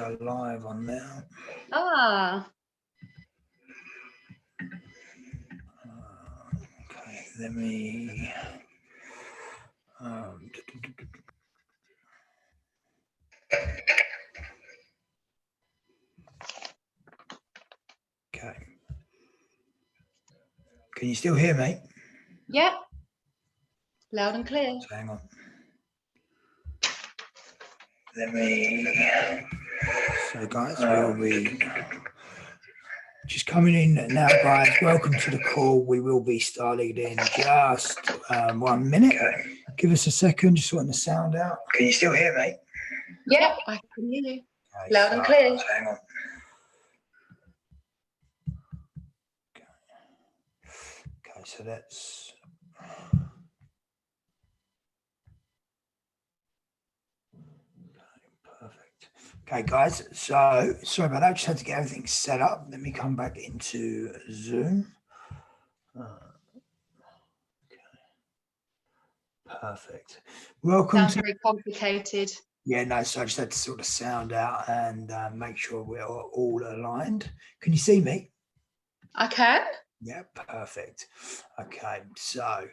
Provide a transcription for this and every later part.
are live on now. Ah. Okay, let me. Okay. Can you still hear me? Yep. Loud and clear. So hang on. Let me. So, guys, we'll be just coming in now, guys. Welcome to the call. We will be starting in just 1 minute. Okay. Give us a second, just sorting the sound out. Can you still hear me? Yep, I can hear you. Okay, Loud and clear. So hang on. Okay, so that's. Perfect. Okay, guys, so sorry about that. I just had to get everything set up. Let me come back into Zoom. Okay. Perfect. Welcome. Sounds very complicated. Yeah, no, so I just had to sort of sound out and make sure we're all aligned. Can you see me? I can. Yeah, perfect. Okay, so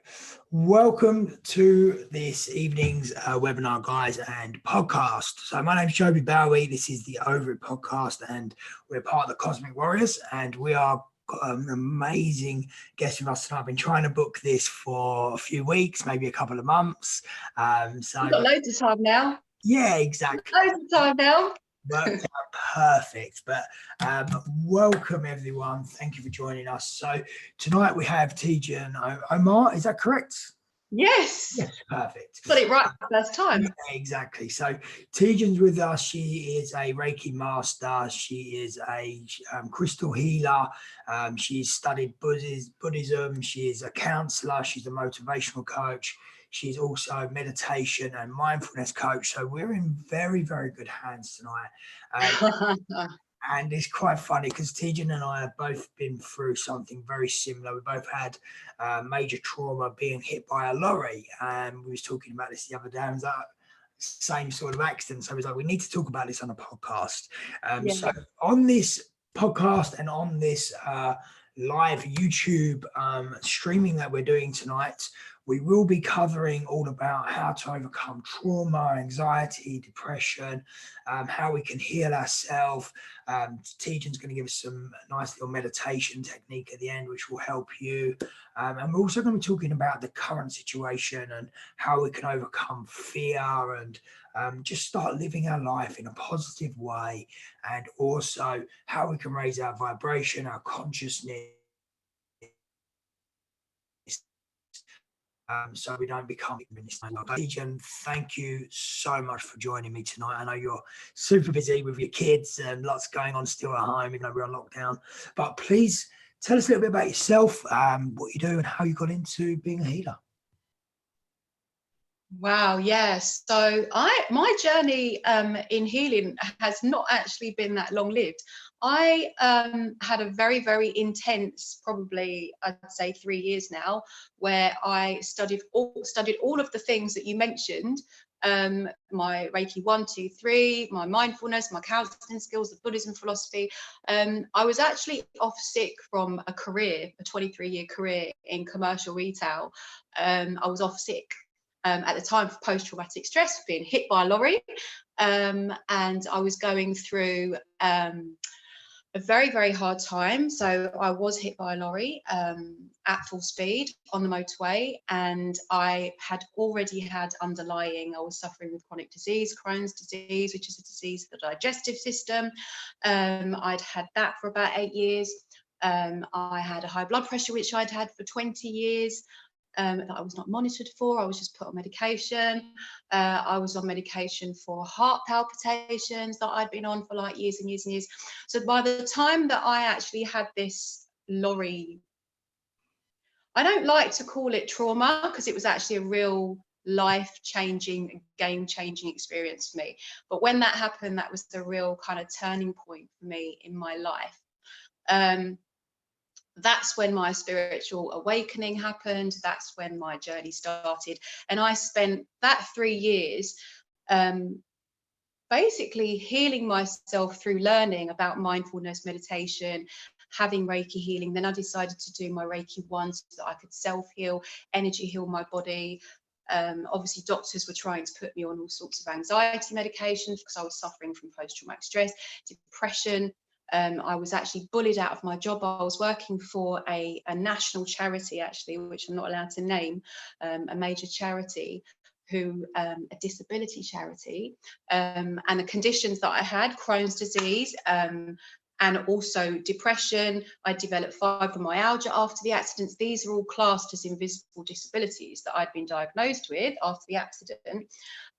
welcome to this evening's webinar, guys, and podcast. So my name is Joby Bowie. This is the OVErit podcast, and we're part of the Cosmic Warriors, and we are an amazing guest with us tonight. I've been trying to book this for a few weeks, maybe a couple of months. So we've got loads of time now. Yeah, exactly. Loads of time now. Worked out perfect. But welcome everyone. Thank you for joining us. So tonight we have Tejan Omar. Is that correct? Yes. Yes, perfect. Got it right the first time. Yeah, exactly. So Tejan's with us. She is a Reiki master. She is a crystal healer. She's studied Buddhism. She is a counselor. She's a motivational coach. She's also a meditation and mindfulness coach. So we're in very, very good hands tonight. And it's quite funny because Tejan and I have both been through something very similar. We both had major trauma, being hit by a lorry. And we was talking about this the other day. And it was that same sort of accident. So we was like, we need to talk about this on a podcast. Yeah. So on this podcast and on this live YouTube streaming that we're doing tonight, we will be covering all about how to overcome trauma, anxiety, depression, how we can heal ourselves. Tejan's going to give us some nice little meditation technique at the end, which will help you. And we're also going to be talking about the current situation and how we can overcome fear and just start living our life in a positive way, and also how we can raise our vibration, our consciousness, so we don't become Tejan, thank you so much for joining me tonight. I know you're super busy with your kids and lots going on still at home, even though we're on lockdown. But please tell us a little bit about yourself, what you do and how you got into being a healer. Wow, yes. So my journey in healing has not actually been that long lived. I had a very, very intense, probably I'd say 3 years now, where I studied all of the things that you mentioned. My Reiki 1, 2, 3, my mindfulness, my counseling skills, the Buddhism philosophy. I was actually off sick from a 23-year career in commercial retail. I was off sick at the time for post-traumatic stress, being hit by a lorry, and I was going through a very, very hard time. So I was hit by a lorry at full speed on the motorway, and I had already had I was suffering with chronic disease, Crohn's disease, which is a disease of the digestive system. I'd had that for about 8 years. I had a high blood pressure, which I'd had for 20 years. That I was not monitored for. I was just put on medication. I was on medication for heart palpitations that I'd been on for like years and years and years. So by the time that I actually had this lorry, I don't like to call it trauma because it was actually a real life-changing, game-changing experience for me. But when that happened, that was the real kind of turning point for me in my life. That's when my spiritual awakening happened. That's when my journey started. And I spent that 3 years basically healing myself through learning about mindfulness, meditation, having Reiki healing. Then I decided to do my Reiki 1 so that I could self-heal, energy heal my body. Obviously, doctors were trying to put me on all sorts of anxiety medications because I was suffering from post-traumatic stress, depression. I was actually bullied out of my job. I was working for a national charity, actually, which I'm not allowed to name, a major charity, a disability charity, and the conditions that I had, Crohn's disease, and also depression. I developed fibromyalgia after the accidents. These are all classed as invisible disabilities that I'd been diagnosed with after the accident,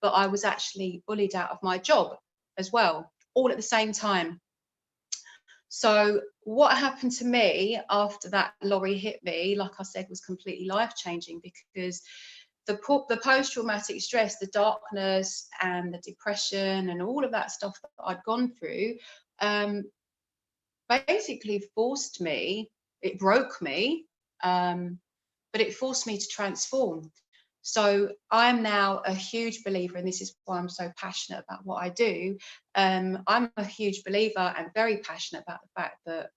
but I was actually bullied out of my job as well, all at the same time. So what happened to me after that lorry hit me, like I said, was completely life-changing, because the post-traumatic stress, the darkness and the depression and all of that stuff that I'd gone through, basically forced me, it broke me, but it forced me to transform. So I'm now a huge believer, and this is why I'm so passionate about what I do. I'm a huge believer and very passionate about the fact that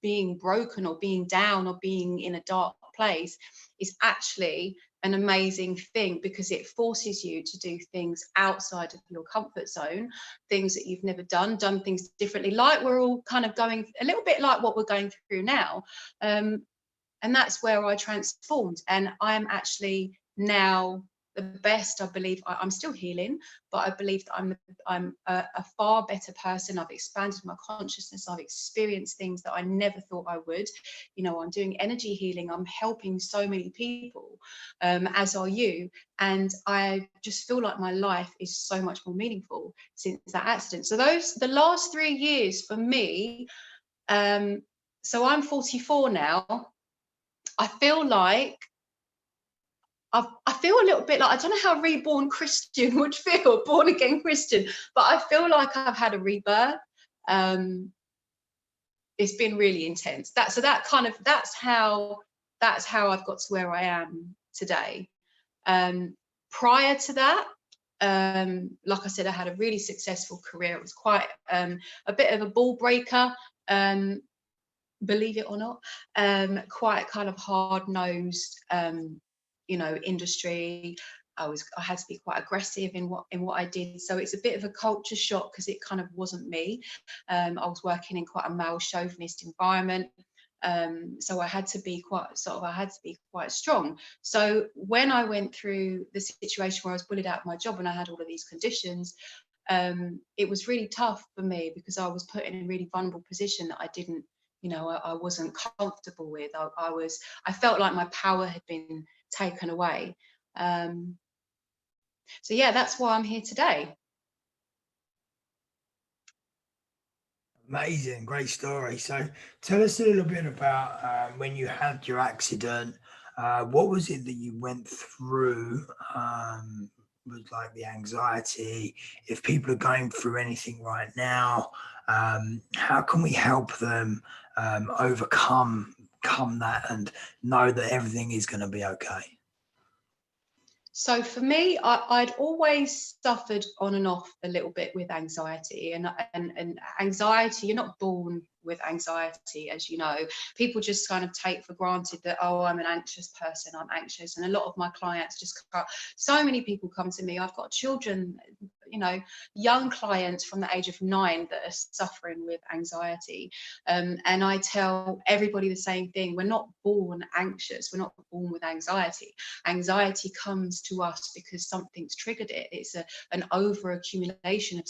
being broken or being down or being in a dark place is actually an amazing thing, because it forces you to do things outside of your comfort zone, things that you've never done things differently, like we're all kind of going a little bit like what we're going through now. And that's where I transformed, and I'm actually now the best. I believe I'm still healing, but I believe that I'm a far better person. I've expanded my consciousness. I've experienced things that I never thought I would. You know, I'm doing energy healing. I'm helping so many people, as are you. And I just feel like my life is so much more meaningful since that accident. So the last 3 years for me, so I'm 44 now. I feel like I feel a little bit like, I don't know how a reborn Christian would feel, born again Christian, but I feel like I've had a rebirth. It's been really intense. That's how I've got to where I am today. Prior to that, like I said, I had a really successful career. It was quite a bit of a ball breaker. Believe it or not, quite kind of hard-nosed, industry. I had to be quite aggressive in what I did. So it's a bit of a culture shock, because it kind of wasn't me. I was working in quite a male chauvinist environment. So I had to be quite strong. So when I went through the situation where I was bullied out of my job and I had all of these conditions, it was really tough for me, because I was put in a really vulnerable position that I didn't, I wasn't comfortable with. I felt like my power had been taken away. So yeah, that's why I'm here today. Amazing, great story. So tell us a little bit about when you had your accident. What was it that you went through? Was like the anxiety? If people are going through anything right now, how can we help them overcome that and know that everything is going to be okay? So for me, I'd always suffered on and off a little bit with anxiety, and anxiety, you're not born with anxiety, as you know. People just kind of take for granted that, oh, I'm an anxious person, I'm anxious. And a lot of my clients so many people come to me. I've got children, young clients from the age of 9 that are suffering with anxiety. And I tell everybody the same thing. We're not born anxious. We're not born with anxiety. Anxiety comes to us because something's triggered it. It's an over accumulation of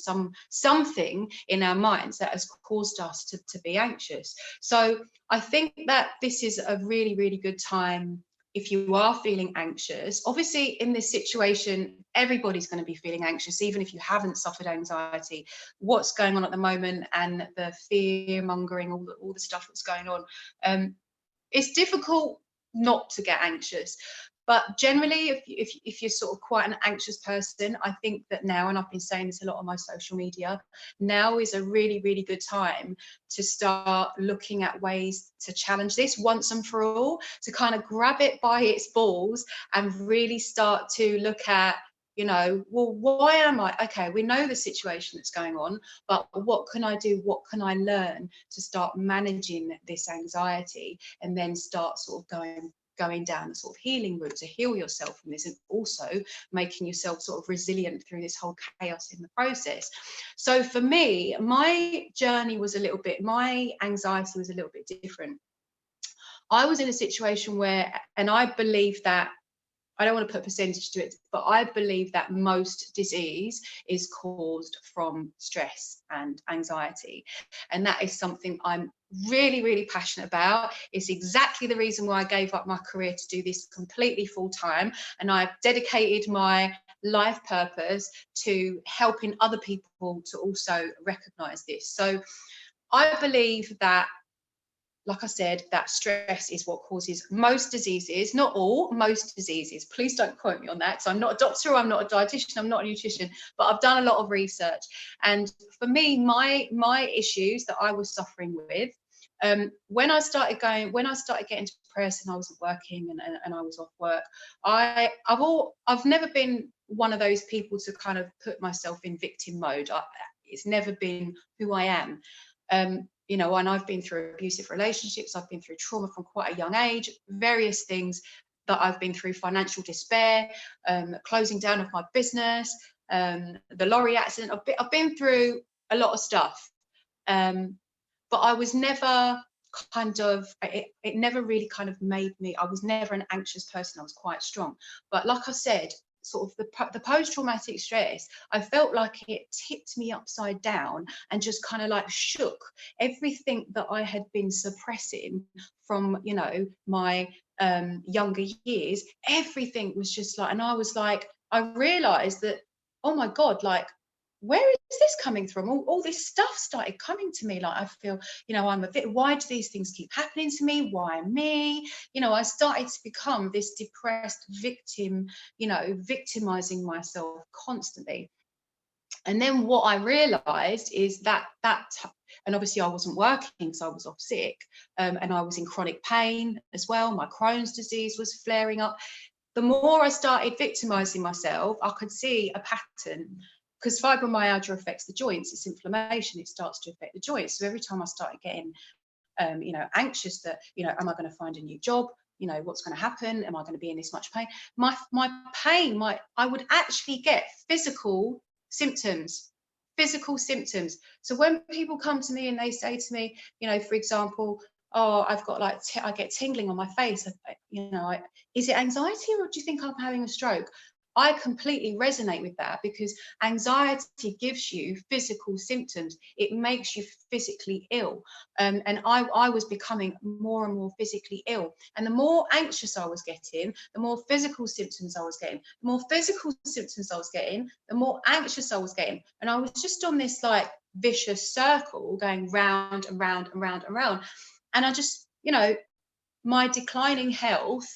something in our minds that has caused us to be anxious. So I think that this is a really, really good time if you are feeling anxious. Obviously, in this situation, everybody's going to be feeling anxious, even if you haven't suffered anxiety. What's going on at the moment, and the fear mongering, all the stuff that's going on, it's difficult not to get anxious. But generally, if you're sort of quite an anxious person, I think that now, and I've been saying this a lot on my social media, now is a really, really good time to start looking at ways to challenge this once and for all, to kind of grab it by its balls and really start to look at you know, well, why am I? Okay, we know the situation that's going on, but what can I do? What can I learn to start managing this anxiety, and then start sort of going down the sort of healing route to heal yourself from this, and also making yourself sort of resilient through this whole chaos in the process. So for me, my journey was a little bit, my anxiety was a little bit different. I was in a situation where, and I believe that, I don't want to put a percentage to it, but I believe that most disease is caused from stress and anxiety. And that is something I'm really, really passionate about. It's exactly the reason why I gave up my career to do this completely full time. And I've dedicated my life purpose to helping other people to also recognize this. So I believe that, like I said, that stress is what causes most diseases, not all, most diseases. Please don't quote me on that. So I'm not a doctor, I'm not a dietitian, I'm not a nutrition, but I've done a lot of research. And for me, my issues that I was suffering with, when I started getting depressed and I wasn't working, and I was off work, I've never been one of those people to kind of put myself in victim mode. It's never been who I am. You know, and I've been through abusive relationships, I've been through trauma from quite a young age, various things that I've been through, financial despair, closing down of my business, the lorry accident. I've been through a lot of stuff, but I was never kind of, it never really kind of made me, I was never an anxious person, I was quite strong. But like I said, sort of the post-traumatic stress, I felt like it tipped me upside down and just kind of like shook everything that I had been suppressing from, you know, my younger years. Everything was just like, and I was like, I realized that, oh my God, like, where is this coming from? All this stuff started coming to me. Like, I feel, you know, I'm a bit, why do these things keep happening to me? Why me? You know, I started to become this depressed victim, you know, victimizing myself constantly. And then what I realized is that and obviously I wasn't working, so I was off sick, and I was in chronic pain as well. My Crohn's disease was flaring up. The more I started victimizing myself, I could see a pattern, because fibromyalgia affects the joints. It's inflammation, it starts to affect the joints. So every time I started getting you know, anxious that, you know, am I going to find a new job, you know, what's going to happen, am I going to be in this much pain, my pain, I would actually get physical symptoms. So when people come to me and they say to me, you know, for example, oh, I've got like I get tingling on my face, you know, is it anxiety, or do you think I'm having a stroke? I completely resonate with that, because anxiety gives you physical symptoms. It makes you physically ill. And I was becoming more and more physically ill. And the more anxious I was getting, the more physical symptoms I was getting. The more physical symptoms I was getting, the more anxious I was getting. And I was just on this like vicious circle going round and round and round and round. And I just, you know, my declining health,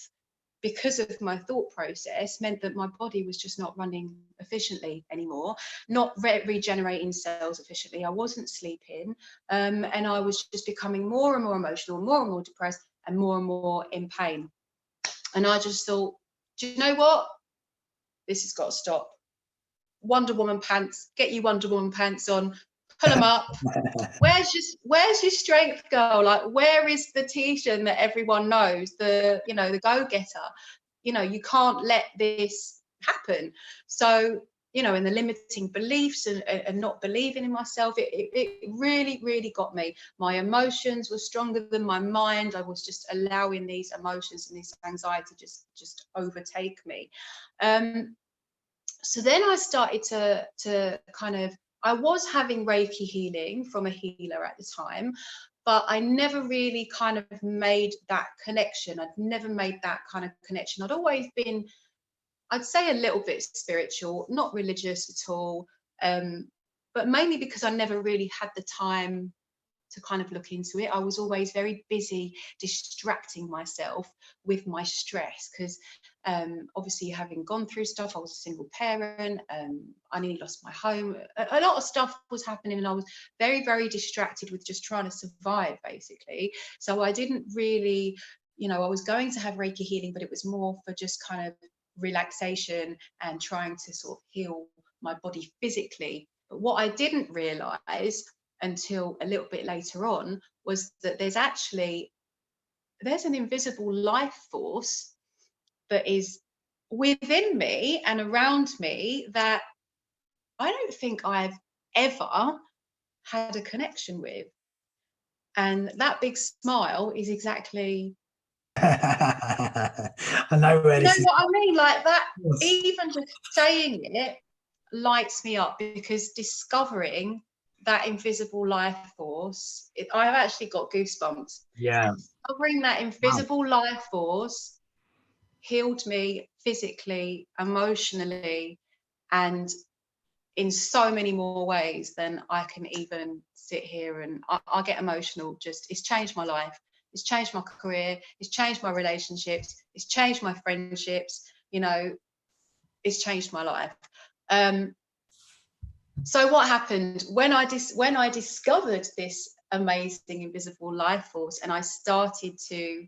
because of my thought process, meant that my body was just not running efficiently anymore, not regenerating cells efficiently. I wasn't sleeping, and I was just becoming more and more emotional, more and more depressed, and more in pain. And I just thought, do you know what? This has got to stop. Wonder Woman pants, get you Wonder Woman pants on, pull them up. Where's your strength, girl? Like, where is the Tisha that everyone knows, the, you know, the go-getter? You know, you can't let this happen. So, you know, and the limiting beliefs and not believing in myself, it really got me. My emotions were stronger than my mind. I was just allowing these emotions and this anxiety just overtake me. So then I started to kind of, I was having Reiki healing from a healer at the time, but I never really kind of made that connection. I'd never made that kind of connection. I'd always been, I'd say, a little bit spiritual, not religious at all, but mainly because I never really had the time to kind of look into it. I was always very busy distracting myself with my stress, because obviously, having gone through stuff, I was a single parent, I nearly lost my home, a lot of stuff was happening, and I was very distracted with just trying to survive, basically. So I didn't really, you know, I was going to have Reiki healing, but it was more for just kind of relaxation and trying to sort of heal my body physically. But what I didn't realize until a little bit later on was that there's an invisible life force that is within me and around me that I don't think I've ever had a connection with. And that big smile is exactly, I know where you know this is. what I mean? Like that, Yes. even just saying it lights me up, because discovering that invisible life force, I've actually got goosebumps. Yeah. Discovering that invisible life force healed me physically, emotionally, and in so many more ways than I can even sit here, and I get emotional. Just, it's changed my life. It's changed my career. It's changed my relationships. It's changed my friendships. You know, it's changed my life. So what happened when I discovered this amazing invisible life force, and I started to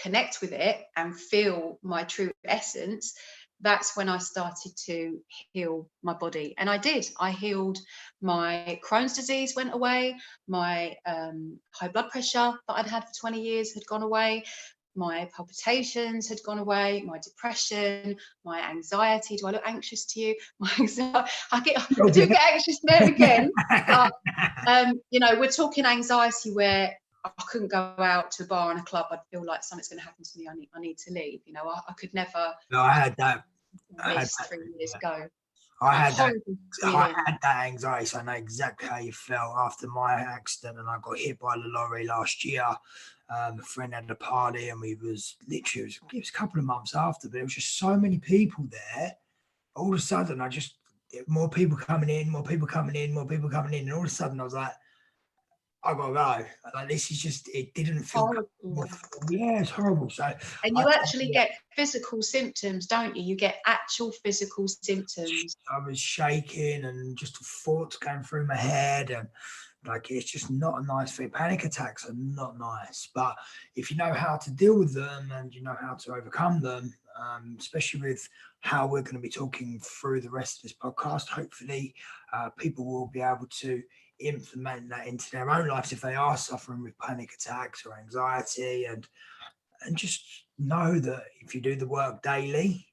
connect with it and feel my true essence, that's when I started to heal my body. And I did. I healed. My Crohn's disease went away. My high blood pressure that I'd had for 20 years had gone away. My palpitations had gone away. My depression, my anxiety. Do I look anxious to you? My anxiety. I do get anxious now and again. But you know, we're talking anxiety where I couldn't go out to a bar and a club. I'd feel like something's going to happen to me. I need to leave. You know, I could never. No, I had that. This 3 years ago. I had that. Feeling. I had that anxiety. So I know exactly how you felt after my accident, and I got hit by the lorry last year. A friend had a party, and we was literally it was a couple of months after, but there was just so many people there. All of a sudden, more people coming in, more people coming in, more people coming in, and all of a sudden, I was like, I gotta go. Like, this is just, it didn't feel Horrible. yeah, it's horrible. So And you actually get physical symptoms, don't you? You get actual physical symptoms. I was shaking and just thoughts going through my head, and like it's just not a nice thing. Panic attacks are not nice, but if you know how to deal with them and you know how to overcome them, especially with how we're going to be talking through the rest of this podcast, hopefully people will be able to implement that into their own lives if they are suffering with panic attacks or anxiety, and just know that if you do the work daily,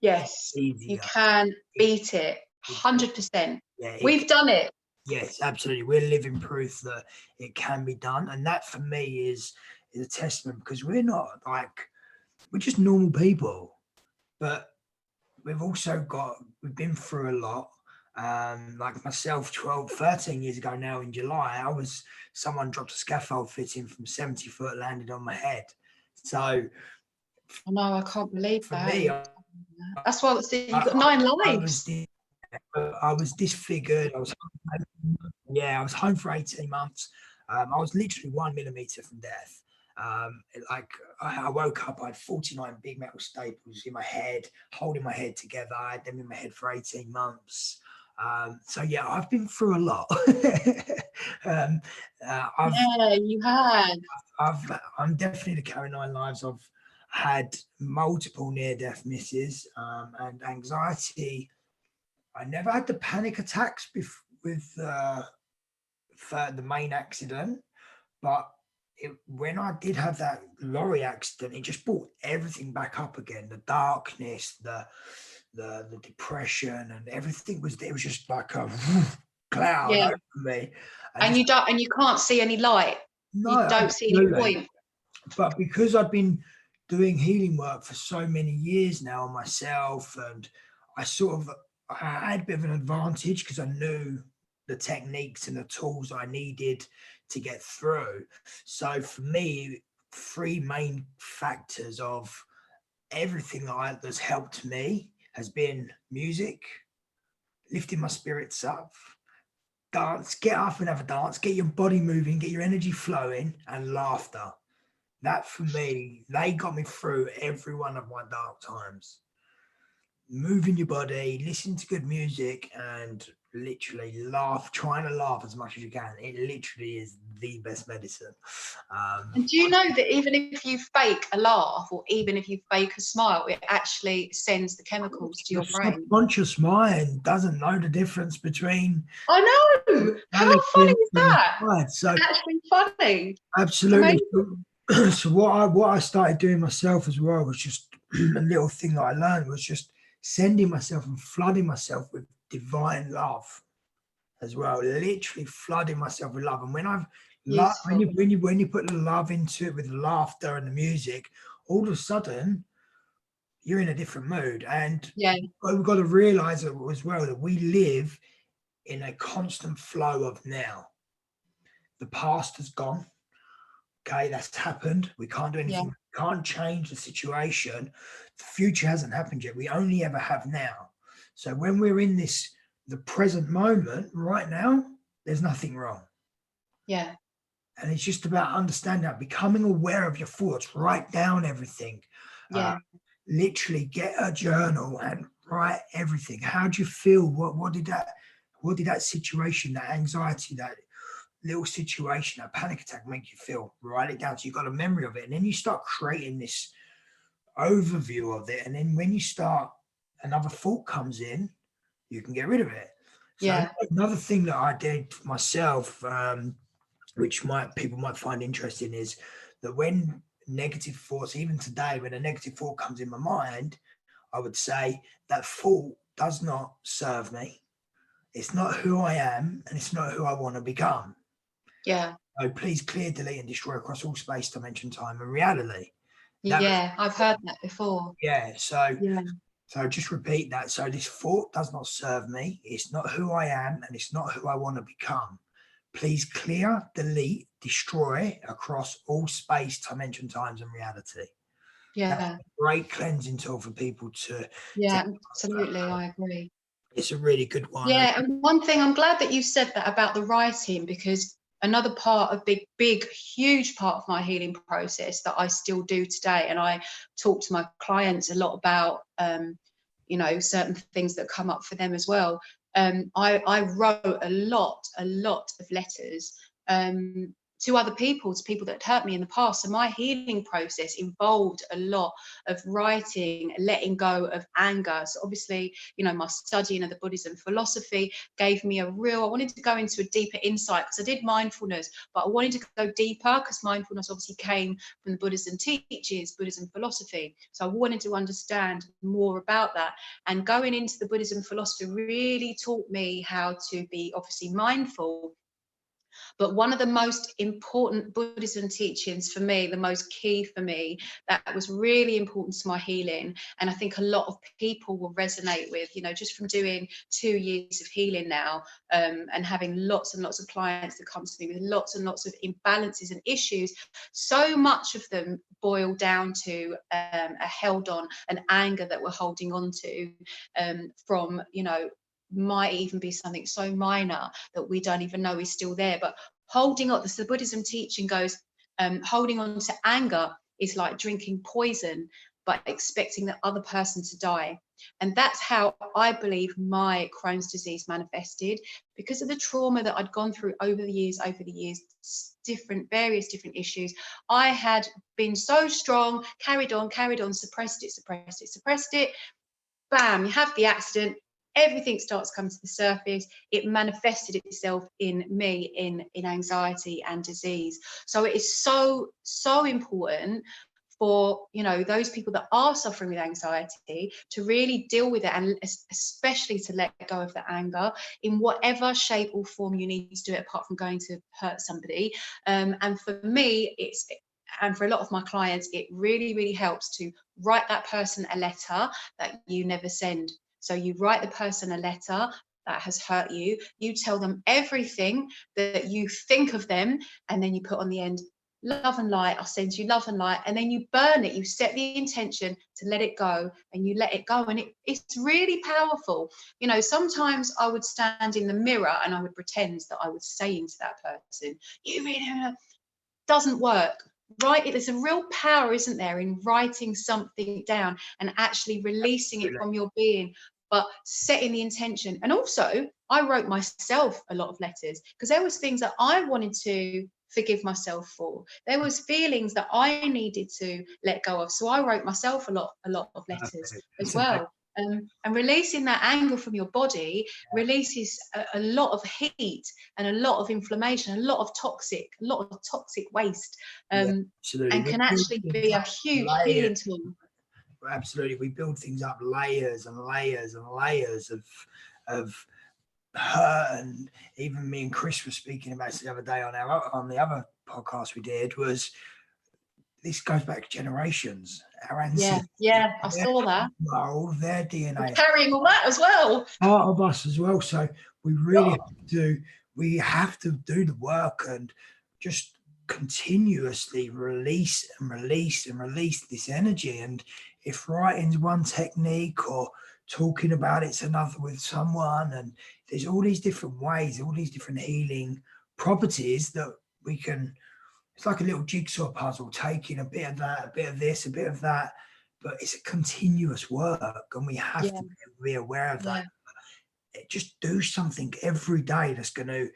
Yes, you can beat it 100%. Yeah, We've done it. Yes, absolutely. We're living proof that it can be done, and that for me is a testament, because we're just normal people, but we've been through a lot. Like myself, 13 years ago now in July, someone dropped a scaffold fitting from 70 foot, landed on my head. So I know, I can't believe for that. me, That's why you've got 9 lives. I was disfigured. I was home for 18 months. I was literally 1 millimeter from death. I woke up, I had 49 big metal staples in my head, holding my head together. I had them in my head for 18 months. So yeah, I've been through a lot. You had. I'm definitely the carry 9 lives. I've had multiple near-death misses, and anxiety. I never had the panic attacks with for the main accident, but when I did have that lorry accident, it just brought everything back up again. The darkness, the depression, and everything was there. It was just like a cloud over me. And you can't see any light. No, you don't see any point. But because I've been doing healing work for so many years now on myself, and I had a bit of an advantage because I knew the techniques and the tools I needed to get through. So for me, 3 main factors of everything that's helped me has been music, lifting my spirits up, dance, get up and have a dance, get your body moving, get your energy flowing, and laughter. That for me, they got me through every one of my dark times. Moving your body, listening to good music, and literally laugh, trying to laugh as much as you can. It literally is the best medicine. And do you know that even if you fake a laugh, or even if you fake a smile, it actually sends the chemicals to Your your brain? subconscious mind doesn't know the difference between I know. How funny is that? pride. So Actually funny. absolutely. So what I started doing myself as well was just a little thing that I learned was just sending myself and flooding myself with divine love as well. Literally flooding myself with love. And when I've love, Beautiful. when you put the love into it with the laughter and the music, all of a sudden you're in a different mood. And Yeah. we've got to realize as well that we live in a constant flow of now. The past has gone. Okay, that's happened. We can't do Yeah. anything. We can't change the situation. The future hasn't happened yet. We only ever have now. So when we're in the present moment, right now, there's nothing wrong. Yeah. And it's just about understanding that, becoming aware of your thoughts, write down everything. Yeah. Literally get a journal and write everything. How do you feel? What did that situation, that anxiety, that little situation, that panic attack make you feel? Write it down so you've got a memory of it. And then you start creating this overview of it. And then when you start, another thought comes in, you can get rid of it. So Yeah. another thing that I did myself, which people might find interesting, is that when negative thoughts, even today, when a negative thought comes in my mind, I would say that thought does not serve me. It's not who I am, and it's not who I want to become. Yeah. So please clear, delete, and destroy across all space, dimension, time, and reality. Yeah. I've heard that before. Yeah. So Yeah. just repeat that. So this thought does not serve me. It's not who I am, and it's not who I want to become. Please clear, delete, destroy across all space, dimension, times, and reality. That's Yeah. a great cleansing tool for people to. Yeah. Absolutely. I agree. It's a really good one. Yeah, and one thing, I'm glad that you said that about the writing, because another part of big, huge part of my healing process that I still do today, and I talk to my clients a lot about, certain things that come up for them as well. I wrote a lot of letters to other people, to people that hurt me in the past. So my healing process involved a lot of writing, letting go of anger. So obviously, my studying of the Buddhism philosophy gave me I wanted to go into a deeper insight, because I did mindfulness, but I wanted to go deeper, because mindfulness obviously came from the Buddhism teachings, Buddhism philosophy. So I wanted to understand more about that. And going into the Buddhism philosophy really taught me how to be obviously mindful. But one of the most important Buddhism teachings for me, the most key for me, that was really important to my healing, and I think a lot of people will resonate with, just from doing 2 years of healing now, and having lots and lots of clients that come to me with lots and lots of imbalances and issues. So much of them boil down to a held on, an anger that we're holding on to, from, might even be something so minor that we don't even know is still there. But holding on, the Buddhism teaching goes, holding on to anger is like drinking poison, but expecting the other person to die. And that's how I believe my Crohn's disease manifested, because of the trauma that I'd gone through over the years, various different issues. I had been so strong, carried on, suppressed it. Bam, you have the accident, everything starts coming to the surface. It manifested itself in me in anxiety and disease. So it is so important for those people that are suffering with anxiety to really deal with it, and especially to let go of the anger in whatever shape or form you need to do it, apart from going to hurt somebody. And for me, and for a lot of my clients, it really helps to write that person a letter that you never send. So you write the person a letter that has hurt you, you tell them everything that you think of them, and then you put on the end, love and light, I'll send you love and light, and then you burn it. You set the intention to let it go, and you let it go, and it's really powerful. Sometimes I would stand in the mirror and I would pretend that I was saying to that person, you really doesn't work. Right, there's a real power, isn't there, in writing something down and actually releasing it from your being, but setting the intention. And also I wrote myself a lot of letters, because there was things that I wanted to forgive myself for. There was feelings that I needed to let go of. So I wrote myself a lot of letters as well. And releasing that anger from your body releases a lot of heat and a lot of inflammation, a lot of toxic waste, absolutely. and can actually be a huge healing tool. Absolutely, we build things up layers and layers and layers of hurt. And even me and Chris were speaking about it the other day on the other podcast we did, was this goes back generations. Our ancestors, I saw that. all of their DNA, carrying all that as well, part of us as well. So we really have to do the work and just continuously release and release and release this energy. And if writing's one technique, or talking about it's another with someone, and there's all these different ways, all these different healing properties that we can, it's like a little jigsaw puzzle, taking a bit of that, a bit of this, a bit of that, but it's a continuous work, and we have to be aware of that. Just do something every day that's going to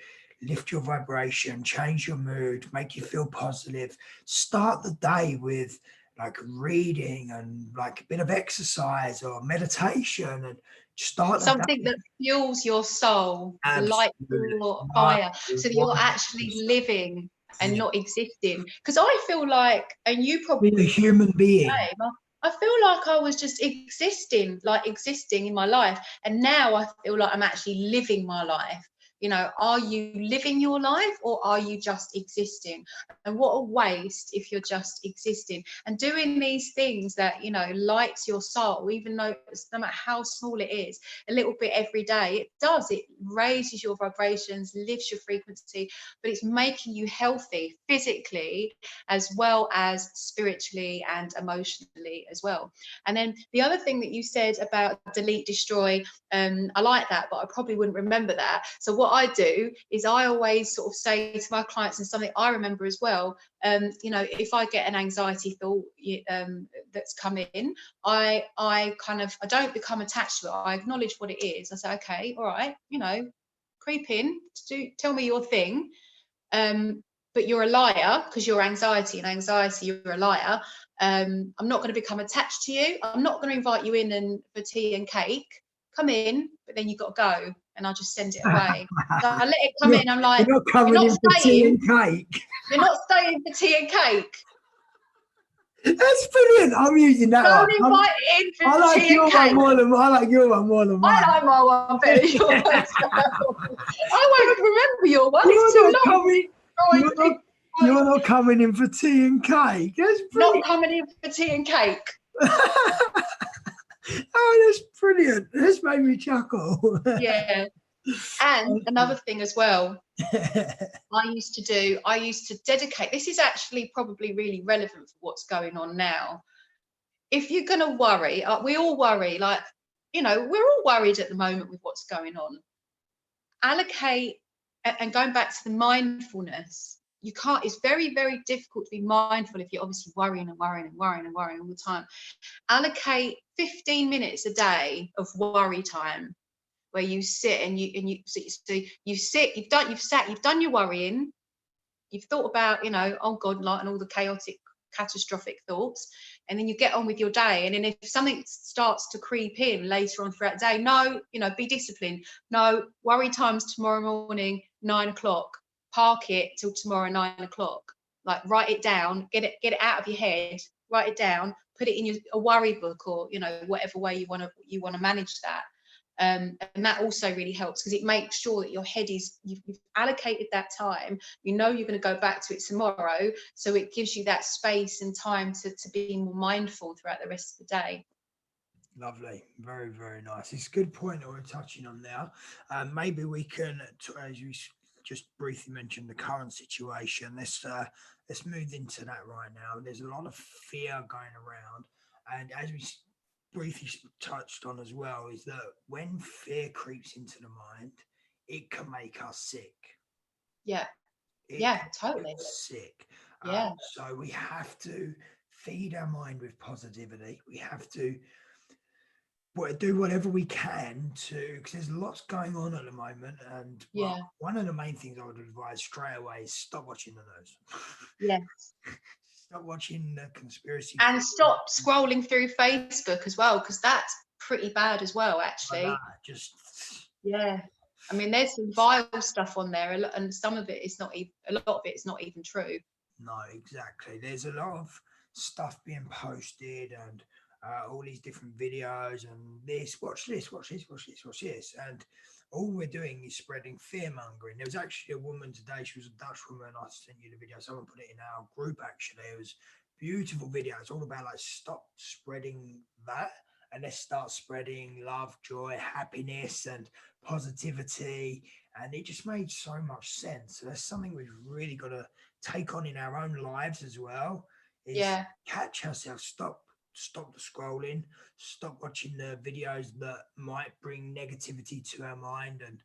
lift your vibration, change your mood, make you feel positive. Start the day with like reading and like a bit of exercise or meditation, and start something that fuels your soul, lights your fire, so that you're actually living and not existing. Because I feel like, and you probably be a human being. I feel like I was just existing in my life, and now I feel like I'm actually living my life. You know, are you living your life, or are you just existing? And what a waste if you're just existing and doing these things that, you know, lights your soul, even though no matter how small it is, a little bit every day, it raises your vibrations, lifts your frequency, but it's making you healthy physically as well as spiritually and emotionally as well. And then the other thing that you said about delete, destroy, I like that, but I probably wouldn't remember that. So what I do is I always sort of say to my clients, and something I remember as well, you know, if I get an anxiety thought that's come in, I don't become attached to it. I acknowledge what it is. I say, okay, all right, you know, creep in, tell me your thing. But you're a liar, because you're anxiety, and anxiety, you're a liar. I'm not going to become attached to you. I'm not going to invite you in for tea and cake. Come in, but then you've got to go, and I'll just send it away. So I let it come in. I'm like, you're not coming in for tea and cake. You're not staying for tea and cake. That's brilliant. I'm using that one. Don't invite it in for I like tea your and one cake. more than I like your one more than mine. I like my one better than yours. I won't remember your one. It's too long. You're not coming in for tea and cake. That's brilliant. Not coming in for tea and cake. Oh, that's brilliant. That's made me chuckle. Yeah. And another thing as well, I used to dedicate, this is actually probably really relevant for what's going on now. If you're going to worry, we all worry, like, you know, we're all worried at the moment with what's going on. Allocate, and going back to the mindfulness, you can't, it's very, very difficult to be mindful if you're obviously worrying and worrying and worrying and worrying all the time. Allocate 15 minutes a day of worry time, where you sit and you've done your worrying, you've thought about, you know, oh God, like, and all the chaotic, catastrophic thoughts, and then you get on with your day. And then if something starts to creep in later on throughout the day, no, you know, be disciplined. No, worry time's tomorrow morning, 9 o'clock. Park it till tomorrow, 9 o'clock. Like, write it down, get it out of your head, write it down, put it in a worry book, or, you know, whatever way you want to manage that. And that also really helps, because it makes sure that your head is, you've allocated that time, you know you're going to go back to it tomorrow, so it gives you that space and time to be more mindful throughout the rest of the day. Lovely, very, very nice. It's a good point that we're touching on now. Maybe we can, as you just briefly mentioned, the current situation, let's move into that right now. There's a lot of fear going around, and as we briefly touched on as well, is that when fear creeps into the mind, it can make us sick. Totally sick. So we have to feed our mind with positivity. We have to do whatever we can to, because there's lots going on at the moment. And well, Yeah. one of the main things I would advise straight away is stop watching the news. Yes. Stop watching the conspiracy And theories. stop scrolling through Facebook as well, because that's pretty bad as well, Like that. actually. Just Yeah. I mean, there's some vile stuff on there, and some of it is not even, a lot of it is not even true. no, exactly. There's a lot of stuff being posted and all these different videos and this, watch this, watch this, watch this, watch this. And all we're doing is spreading fear mongering. There was actually a woman today, she was a Dutch woman. I sent you the video, someone put it in our group actually. It was beautiful video. It's all about like stop spreading that and let's start spreading love, joy, happiness, and positivity. And it just made so much sense. So that's something we've really got to take on in our own lives as well, is Yeah. catch ourselves, stop the scrolling, stop watching the videos that might bring negativity to our mind and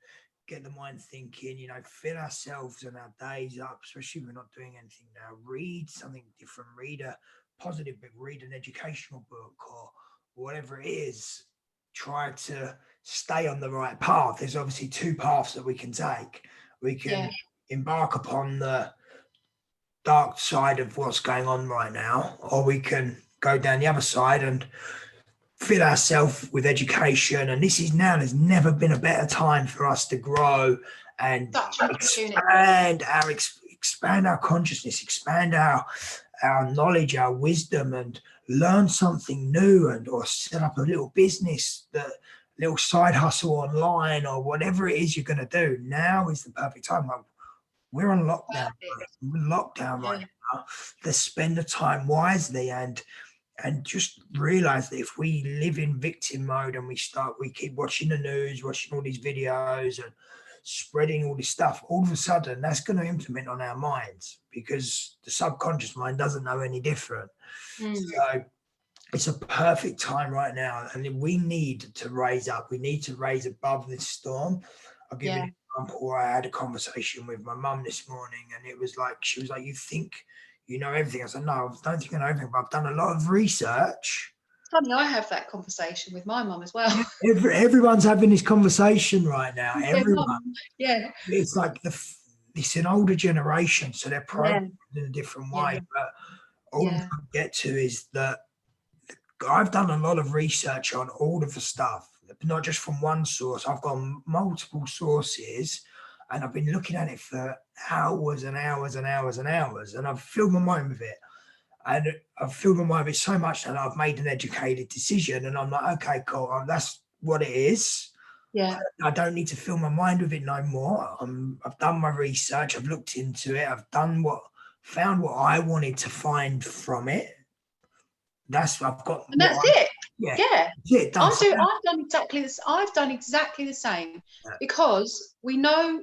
get the mind thinking, fill ourselves and our days up, especially if we're not doing anything now. Read something different, read a positive book, read an educational book or whatever it is. Try to stay on the right path. There's obviously two paths that we can take. We can Yeah. embark upon the dark side of what's going on right now, or we can go down the other side and fill ourselves with education. And this is now, there's never been a better time for us to grow and Such an opportunity. expand our consciousness, expand our knowledge, our wisdom, and learn something new, and or set up a little business, that little side hustle online, or whatever it is you're going to do. Now is the perfect time. Like, we're on lockdown. Perfect. We're in lockdown Yeah. right now. Let's spend the time wisely and just realize that if we live in victim mode and we keep watching the news, watching all these videos and spreading all this stuff, all of a sudden that's going to implement on our minds, because the subconscious mind doesn't know any different. So it's a perfect time right now, and we need to raise up. We need to raise above this storm. I'll give you an example. I had a conversation with my mum this morning, and it was like, she was like, "You think you know everything?" I said, "No, I don't think I know everything, but I've done a lot of research." Funny, I have that conversation with my mum as well. Everyone's having this conversation right now. Yeah, Everyone. Mum. Yeah. It's like it's an older generation, so they're Yeah. programmed in a different way. Yeah. But all I'm Yeah. trying to get to is that I've done a lot of research on all of the stuff, not just from one source. I've got multiple sources, and I've been looking at it for hours and hours and hours and hours, and I've filled my mind with it. And I've filled my mind with it so much that I've made an educated decision, and I'm like, okay, cool, that's what it is. Yeah. I don't need to fill my mind with it no more. I've done my research. I've looked into it. I've found what I wanted to find from it. That's I've got. And that's it. Yeah. Yeah. Yeah, I've done exactly this. I've done exactly the same, because we know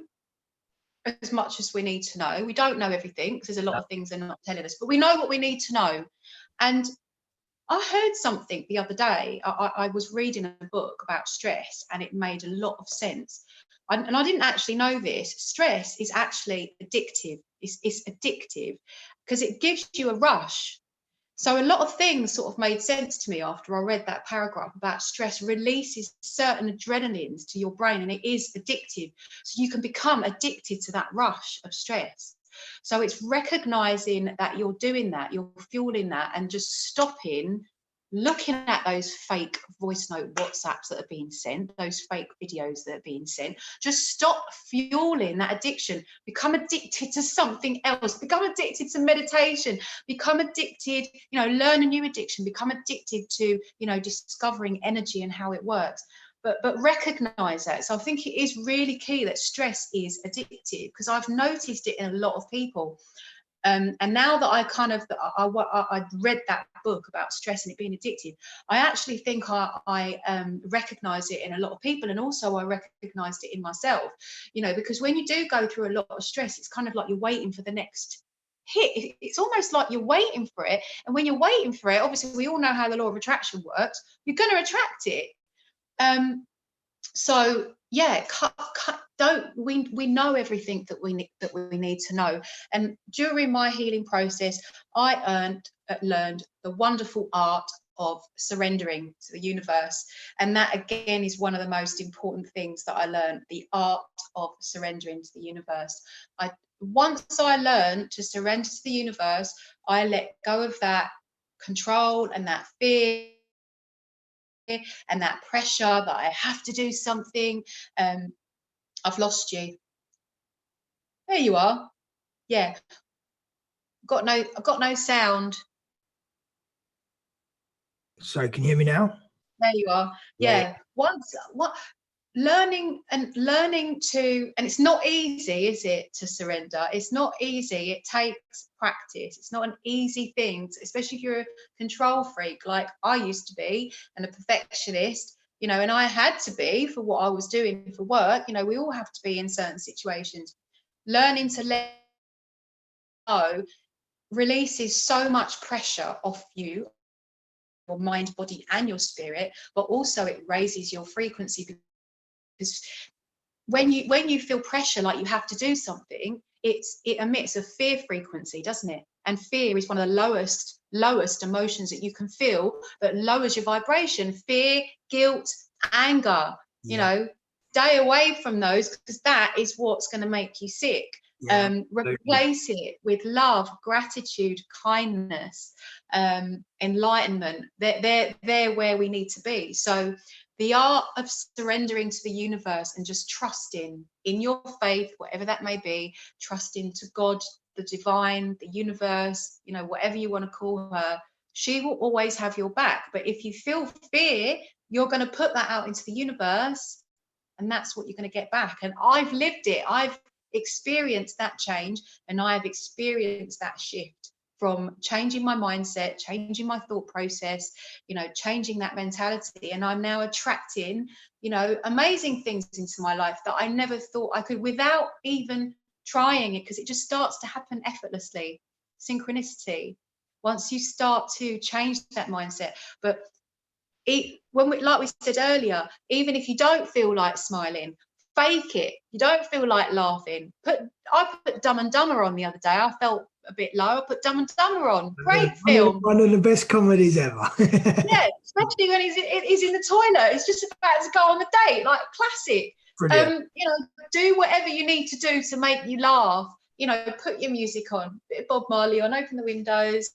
as much as we need to know. We don't know everything, because there's a lot of things they're not telling us, but we know what we need to know. And I heard something the other day. I was reading a book about stress, and it made a lot of sense. And I didn't actually know this. Stress is actually addictive. It's addictive because it gives you a rush. So a lot of things sort of made sense to me after I read that paragraph about stress releases certain adrenalines to your brain, and it is addictive. So you can become addicted to that rush of stress. So it's recognizing that you're doing that, you're fueling that, and just stopping looking at those fake voice note WhatsApps that are being sent, those fake videos that are being sent. Just stop fueling that addiction. Become addicted to something else. Become addicted to meditation. Become addicted, learn a new addiction. Become addicted to, discovering energy and how it works. But recognize that. So I think it is really key that stress is addictive, because I've noticed it in a lot of people. And now that I read that book about stress and it being addictive, I actually think I recognize it in a lot of people, and also I recognized it in myself, because when you do go through a lot of stress, it's kind of like you're waiting for the next hit. It's almost like you're waiting for it, and when you're waiting for it, obviously we all know how the law of attraction works. You're going to attract it. So yeah, we know everything that we need to know. And during my healing process, I learned the wonderful art of surrendering to the universe. And that again is one of the most important things that I learned, the art of surrendering to the universe. Once I learned to surrender to the universe, I let go of that control and that fear and that pressure that I have to do something. I've lost you. There you are. Yeah. I've got no sound. So can you hear me now? There you are. Yeah. Learning to, and it's not easy, is it, to surrender? It's not easy. It takes practice. It's not an easy thing, especially if you're a control freak like I used to be, and a perfectionist, you know, and I had to be for what I was doing for work. You know, we all have to be in certain situations. Learning to let go releases so much pressure off you, your mind, body, and your spirit, but also it raises your frequency. Because when you feel pressure, like you have to do something, it emits a fear frequency, doesn't it? And fear is one of the lowest emotions that you can feel, that lowers your vibration. Fear, guilt, anger, you know, stay away from those, because that is what's going to make you sick. Replace it with love, gratitude, kindness, enlightenment. They're where we need to be. So the art of surrendering to the universe and just trusting in your faith, whatever that may be, trusting to God, the divine, the universe, you know, whatever you want to call her, she will always have your back. But if you feel fear, you're going to put that out into the universe, and that's what you're going to get back. And I've lived it. I've experienced that change, and I've experienced that shift from changing my mindset, changing my thought process, you know, changing that mentality. And I'm now attracting, you know, amazing things into my life that I never thought I could, without even trying it, because it just starts to happen effortlessly. Synchronicity. Once you start to change that mindset. But like we said earlier, even if you don't feel like smiling, fake it. You don't feel like laughing. I put Dumb and Dumber on the other day. I felt a bit low. I put Dumb and Dumber on. Great film. One of the best comedies ever. Yeah, especially when he's in the toilet. He's just about to go on the date. Like, classic. Brilliant. You know, do whatever you need to do to make you laugh. You know, put your music on, bit of Bob Marley on, open the windows.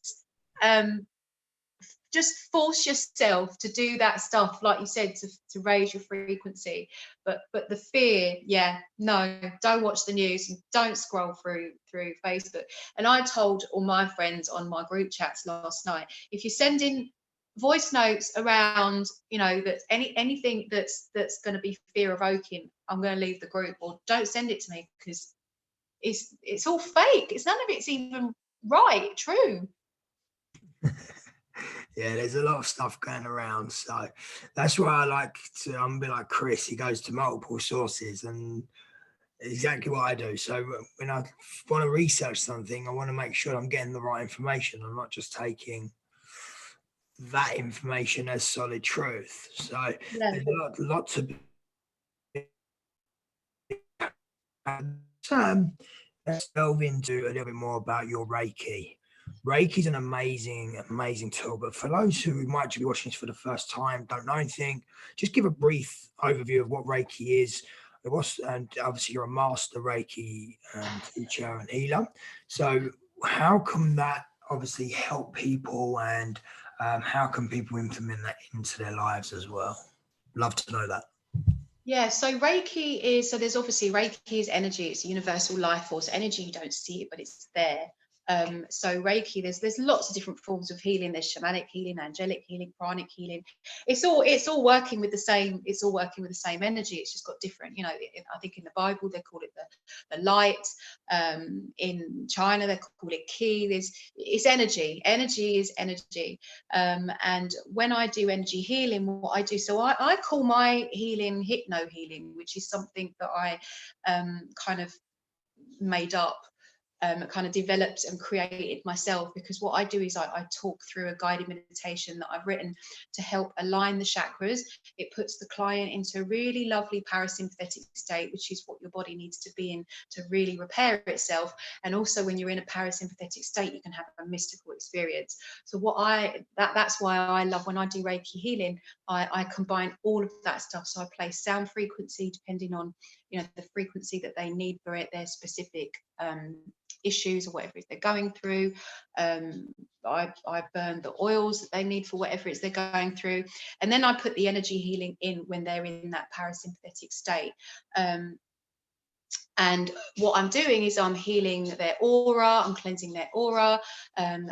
Just force yourself to do that stuff, like you said, to raise your frequency. But the fear, yeah, no, don't watch the news and don't scroll through Facebook. And I told all my friends on my group chats last night, if you're sending voice notes around, you know, that anything that's going to be fear evoking, I'm going to leave the group, or don't send it to me, because it's all fake. It's none of it's even right, true. Yeah, there's a lot of stuff going around. So that's why I like to, I'm a bit like Chris. He goes to multiple sources, and exactly what I do. So when I want to research something, I want to make sure I'm getting the right information. I'm not just taking that information as solid truth. So there's a lot to be. Let's delve into a little bit more about your Reiki. Reiki is an amazing tool, but for those who might be watching this for the first time, don't know anything, just give a brief overview of what Reiki is. And obviously you're a master Reiki teacher and healer. So how can that obviously help people, and how can people implement that into their lives as well? Love to know that. Yeah, so Reiki is, so there's obviously Reiki is energy, it's a universal life force energy. You don't see it, but it's there. So Reiki, there's lots of different forms of healing. There's shamanic healing, angelic healing, pranic healing. It's all working with the same. It's all working with the same energy. It's just got different. You know, I think in the Bible they call it the light. In China they call it ki. It's energy. Energy is energy. And when I do energy healing, what I do, so I call my healing hypno healing, which is something that I kind of made up kind of developed and created myself, because what I do is I talk through a guided meditation that I've written to help align the chakras. It puts the client into a really lovely parasympathetic state, which is what your body needs to be in to really repair itself. And also when you're in a parasympathetic state, you can have a mystical experience. So that's why I love, when I do Reiki healing, I combine all of that stuff. So I play sound frequency depending on, you know, the frequency that they need for it, their specific issues or whatever it is they're going through. I burn the oils that they need for whatever it is they're going through, and then I put the energy healing in when they're in that parasympathetic state. And what I'm doing is I'm healing their aura, I'm cleansing their aura,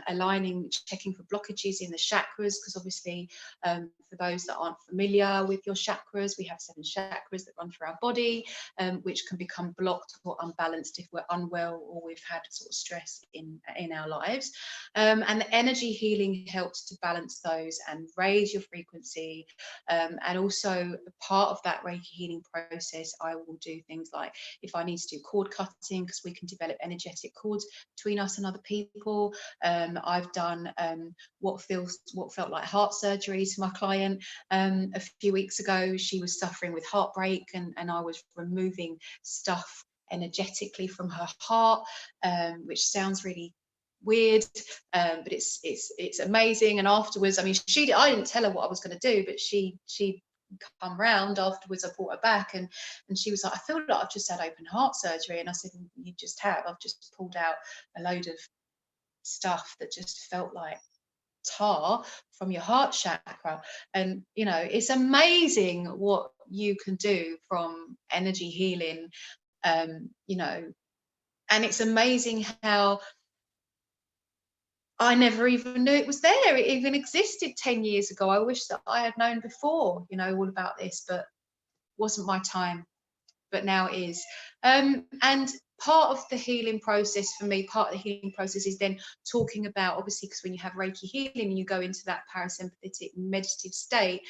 aligning, checking for blockages in the chakras, because obviously for those that aren't familiar with your chakras, we have 7 chakras that run through our body, which can become blocked or unbalanced if we're unwell or we've had sort of stress in our lives. And the energy healing helps to balance those and raise your frequency. And also part of that Reiki healing process, I will do things like, if I need to do cord cutting, because we can develop energetic cords between us and other people. I've done what felt like heart surgery to my client a few weeks ago. She was suffering with heartbreak, and I was removing stuff energetically from her heart, which sounds really weird, but it's amazing. And afterwards, I mean, I didn't tell her what I was going to do, but she come round afterwards. I brought her back, and she was like, I feel like I've just had open heart surgery. And I said, you just have. I've just pulled out a load of stuff that just felt like tar from your heart chakra. And you know, it's amazing what you can do from energy healing, you know. And it's amazing how I never even knew it was there. It even existed 10 years ago. I wish that I had known before, you know, all about this, but wasn't my time. But now it is. And part of the healing process for me, part of the healing process is then talking about, obviously, because when you have Reiki healing and you go into that parasympathetic meditative state,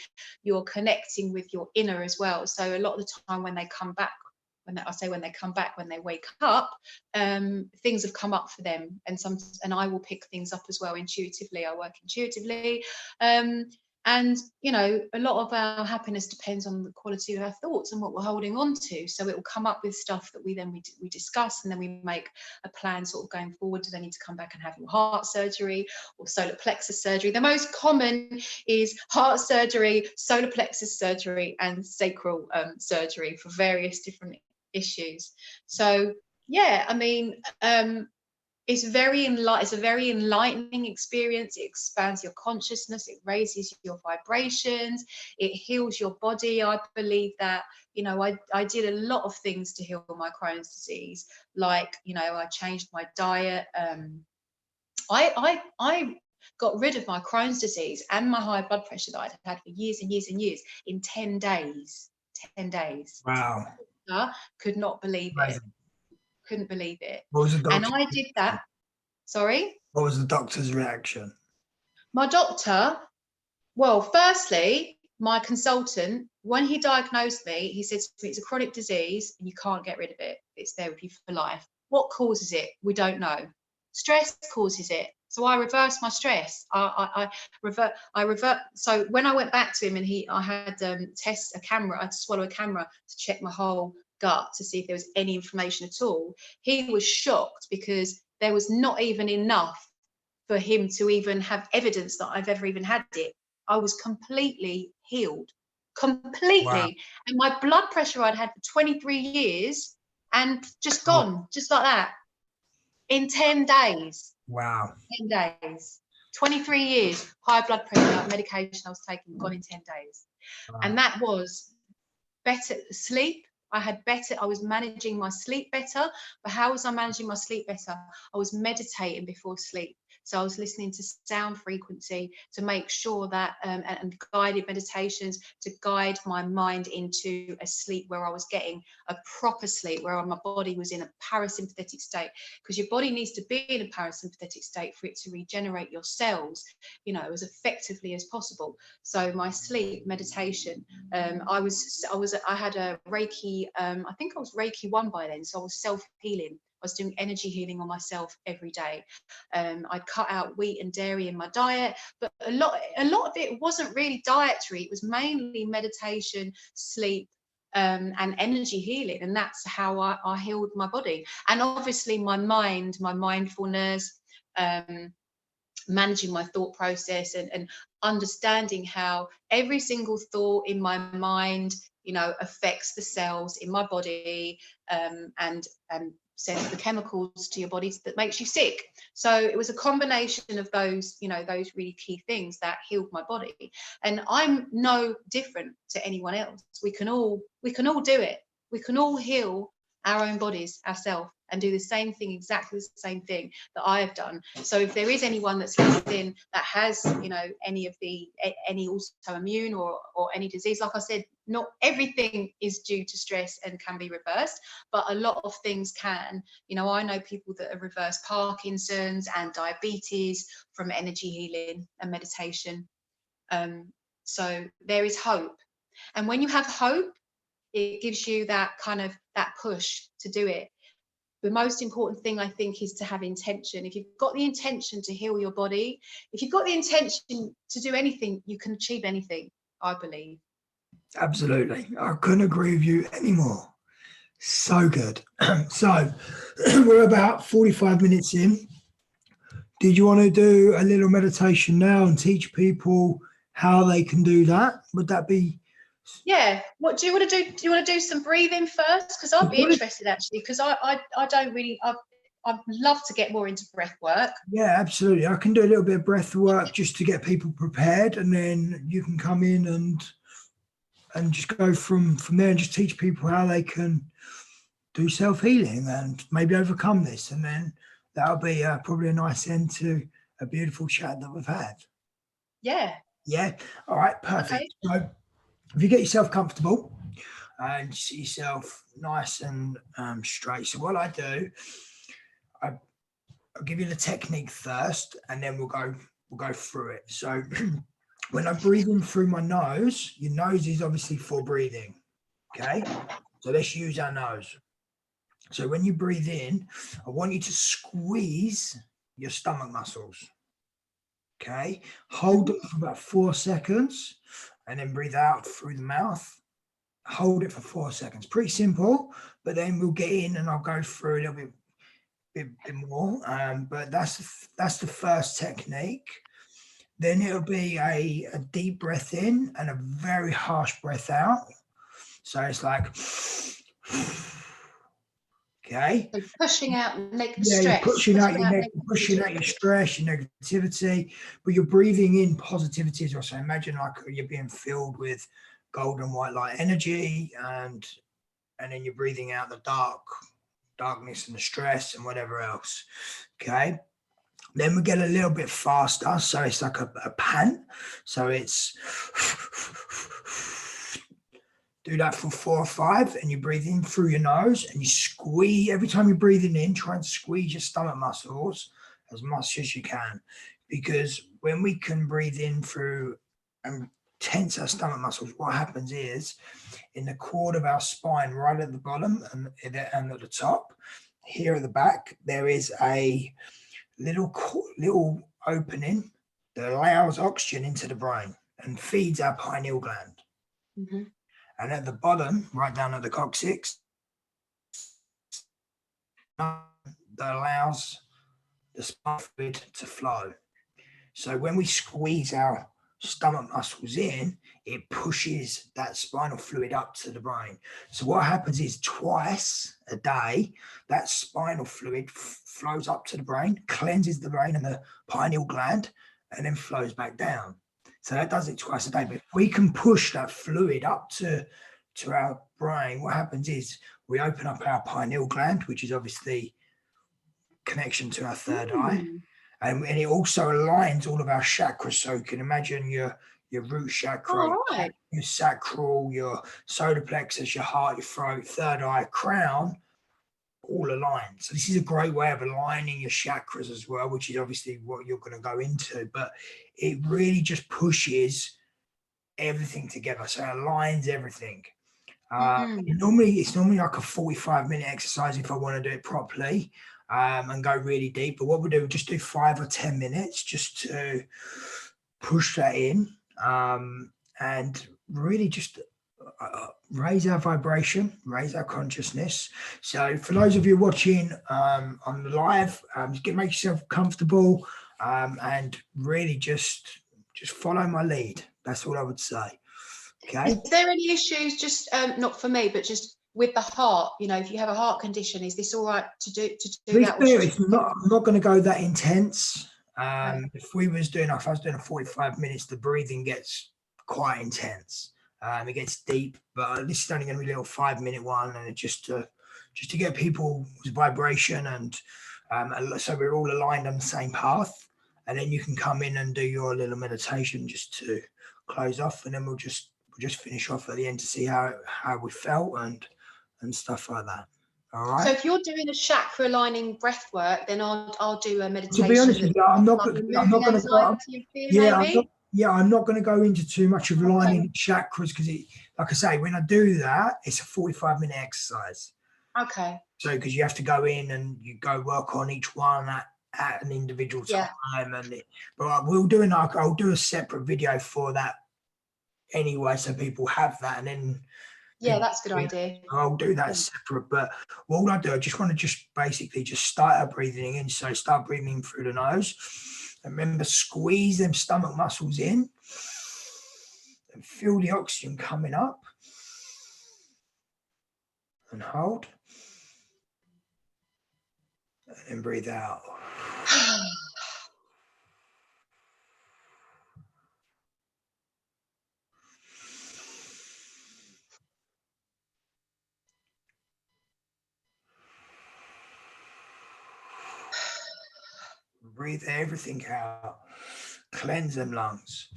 you're connecting with your inner as well. So a lot of the time when they come back, when they come back, when they wake up, things have come up for them, and I will pick things up as well intuitively. I work intuitively, and you know, a lot of our happiness depends on the quality of our thoughts and what we're holding on to. So it will come up with stuff that we discuss, and then we make a plan sort of going forward. Do they need to come back and have your heart surgery or solar plexus surgery? The most common is heart surgery, solar plexus surgery, and sacral surgery for various different issues. So yeah, I mean, it's a very enlightening experience. It expands your consciousness, it raises your vibrations, it heals your body. I believe that, you know, I did a lot of things to heal my Crohn's disease. Like, you know, I changed my diet. I got rid of my Crohn's disease and my high blood pressure that I'd had for years and years and years in 10 days. 10 days. Wow. Could not believe Amazing. it. Couldn't believe it. What was the doctor? And I did that. Sorry? What was the doctor's reaction? My doctor, well, firstly, my consultant, when he diagnosed me, he said to me, it's a chronic disease and you can't get rid of it. It's there with you for life. What causes it? We don't know. Stress causes it. So I reversed my stress. I revert. So when I went back to him, and I had test a camera, I had to swallow a camera to check my whole gut to see if there was any inflammation at all. He was shocked because there was not even enough for him to even have evidence that I've ever even had it. I was completely healed, completely. Wow. And my blood pressure I'd had for 23 years and just gone, just like that, in 10 days. Wow. 10 days. 23 years, high blood pressure, medication I was taking, gone in 10 days. Wow. And that was better sleep. I was managing my sleep better. But how was I managing my sleep better? I was meditating before sleep. So I was listening to sound frequency to make sure that, and guided meditations to guide my mind into a sleep where I was getting a proper sleep, where my body was in a parasympathetic state, because your body needs to be in a parasympathetic state for it to regenerate your cells, you know, as effectively as possible. So my sleep meditation, I had a Reiki, I think I was Reiki 1 by then, so I was self-healing I was doing energy healing on myself every day. I'd cut out wheat and dairy in my diet, but a lot of it wasn't really dietary. It was mainly meditation, sleep, and energy healing, and that's how I healed my body. And obviously my mind, my mindfulness, managing my thought process, and understanding how every single thought in my mind, you know, affects the cells in my body, and sends the chemicals to your body that makes you sick. So it was a combination of those, you know, those really key things that healed my body. And I'm no different to anyone else. We can all do it. We can all heal our own bodies ourselves and do the same thing, exactly the same thing that I have done. So if there is anyone that's listening that has, you know, any autoimmune or any disease, like I said, not everything is due to stress and can be reversed, but a lot of things can. You know, I know people that have reversed Parkinson's and diabetes from energy healing and meditation. So there is hope. And when you have hope, it gives you that kind of that push to do it. The most important thing, I think, is to have intention. If you've got the intention to heal your body, if you've got the intention to do anything, you can achieve anything, I believe. Absolutely. I couldn't agree with you anymore. So good. So we're about 45 minutes in. Did you want to do a little meditation now and teach people how they can do that? Would that be? Yeah. What do you want to do? Do you want to do some breathing first? Because I'd be interested, actually, because I don't really, I'd love to get more into breath work. Yeah, absolutely. I can do a little bit of breath work just to get people prepared, and then you can come in and just go from there and just teach people how they can do self-healing and maybe overcome this. And then that'll be probably a nice end to a beautiful chat that we've had. Yeah. Yeah. All right. Perfect. Okay. So if you get yourself comfortable and see yourself nice and straight. So what I do, I'll give you the technique first, and then we'll go through it. So when I'm breathing through my nose, your nose is obviously for breathing. Okay. So let's use our nose. So when you breathe in, I want you to squeeze your stomach muscles. Okay. Hold it for about 4 seconds and then breathe out through the mouth. Hold it for 4 seconds. Pretty simple, but then we'll get in and I'll go through a little bit more. But that's the first technique. Then it'll be a deep breath in and a very harsh breath out. So it's like, okay. So pushing out negative Yeah, stress. you're pushing out your stress, your negativity, but you're breathing in positivity as well. So imagine like you're being filled with golden white light energy, and then you're breathing out the darkness and the stress and whatever else. Okay. Then we get a little bit faster. So it's like a pant. So it's do that for 4 or 5, and you breathe in through your nose and you squeeze. Every time you're breathing in, try and squeeze your stomach muscles as much as you can, because when we can breathe in through and tense our stomach muscles, what happens is in the cord of our spine, right at the bottom and at the top, here at the back, there is a little opening that allows oxygen into the brain and feeds our pineal gland. Mm-hmm. And at the bottom, right down at the coccyx, that allows the spinal fluid to flow. So when we squeeze our stomach muscles in, it pushes that spinal fluid up to the brain. So what happens is twice a day, that spinal fluid flows up to the brain, cleanses the brain and the pineal gland, and then flows back down. So that does it twice a day. But if we can push that fluid up to our brain, what happens is we open up our pineal gland, which is obviously connection to our third eye. And it also aligns all of our chakras. So you can imagine your root chakra, right. your sacral, your solar plexus, your heart, your throat, third eye, crown, all aligned. So this is a great way of aligning your chakras as well, which is obviously what you're going to go into. But it really just pushes everything together. So it aligns everything. Normally, it's normally like a 45-minute exercise if I want to do it properly and go really deep. But what we do, we just do 5 or 10 minutes just to push that in and really just raise our vibration, raise our consciousness. So for those of you watching on the live, make yourself comfortable and really just follow my lead. That's all I would say. Okay. Is there any issues, just not for me, but just with the heart? You know, if you have a heart condition, is this all right to do that? I'm not going to go that intense. If I was doing a 45 minutes, the breathing gets quite intense. It gets deep, but this is only going to be a little 5-minute one, and it's just to get people's vibration and so we're all aligned on the same path. And then you can come in and do your little meditation just to close off, and then we'll just finish off at the end to see how we felt and stuff like that. All right. So if you're doing a chakra aligning breath work, then I'll do a meditation. To be honest with you, I'm not going to go. I'm not going to go into too much of aligning chakras because, like I say, when I do that, it's a 45-minute exercise. Okay. So because you have to go in and you go work on each one at an individual time, but I'll do a separate video for that anyway, so people have that, and then. Yeah, that's a good idea. I'll do that separate, but what I do, I just want to basically start our breathing in. So start breathing in through the nose. And remember, squeeze them stomach muscles in and feel the oxygen coming up. And hold. And then breathe out. Breathe everything out. Cleanse them lungs.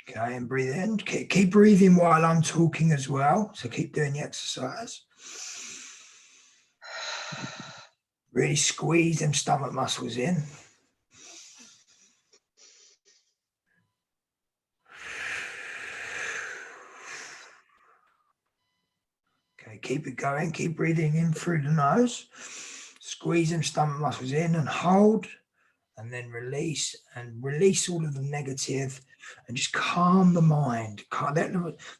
Okay, and breathe in. Keep breathing while I'm talking as well. So keep doing the exercise. Really squeeze them stomach muscles in. Okay, keep it going. Keep breathing in through the nose. Squeeze them stomach muscles in and hold. And then release all of the negative and just calm the mind. Let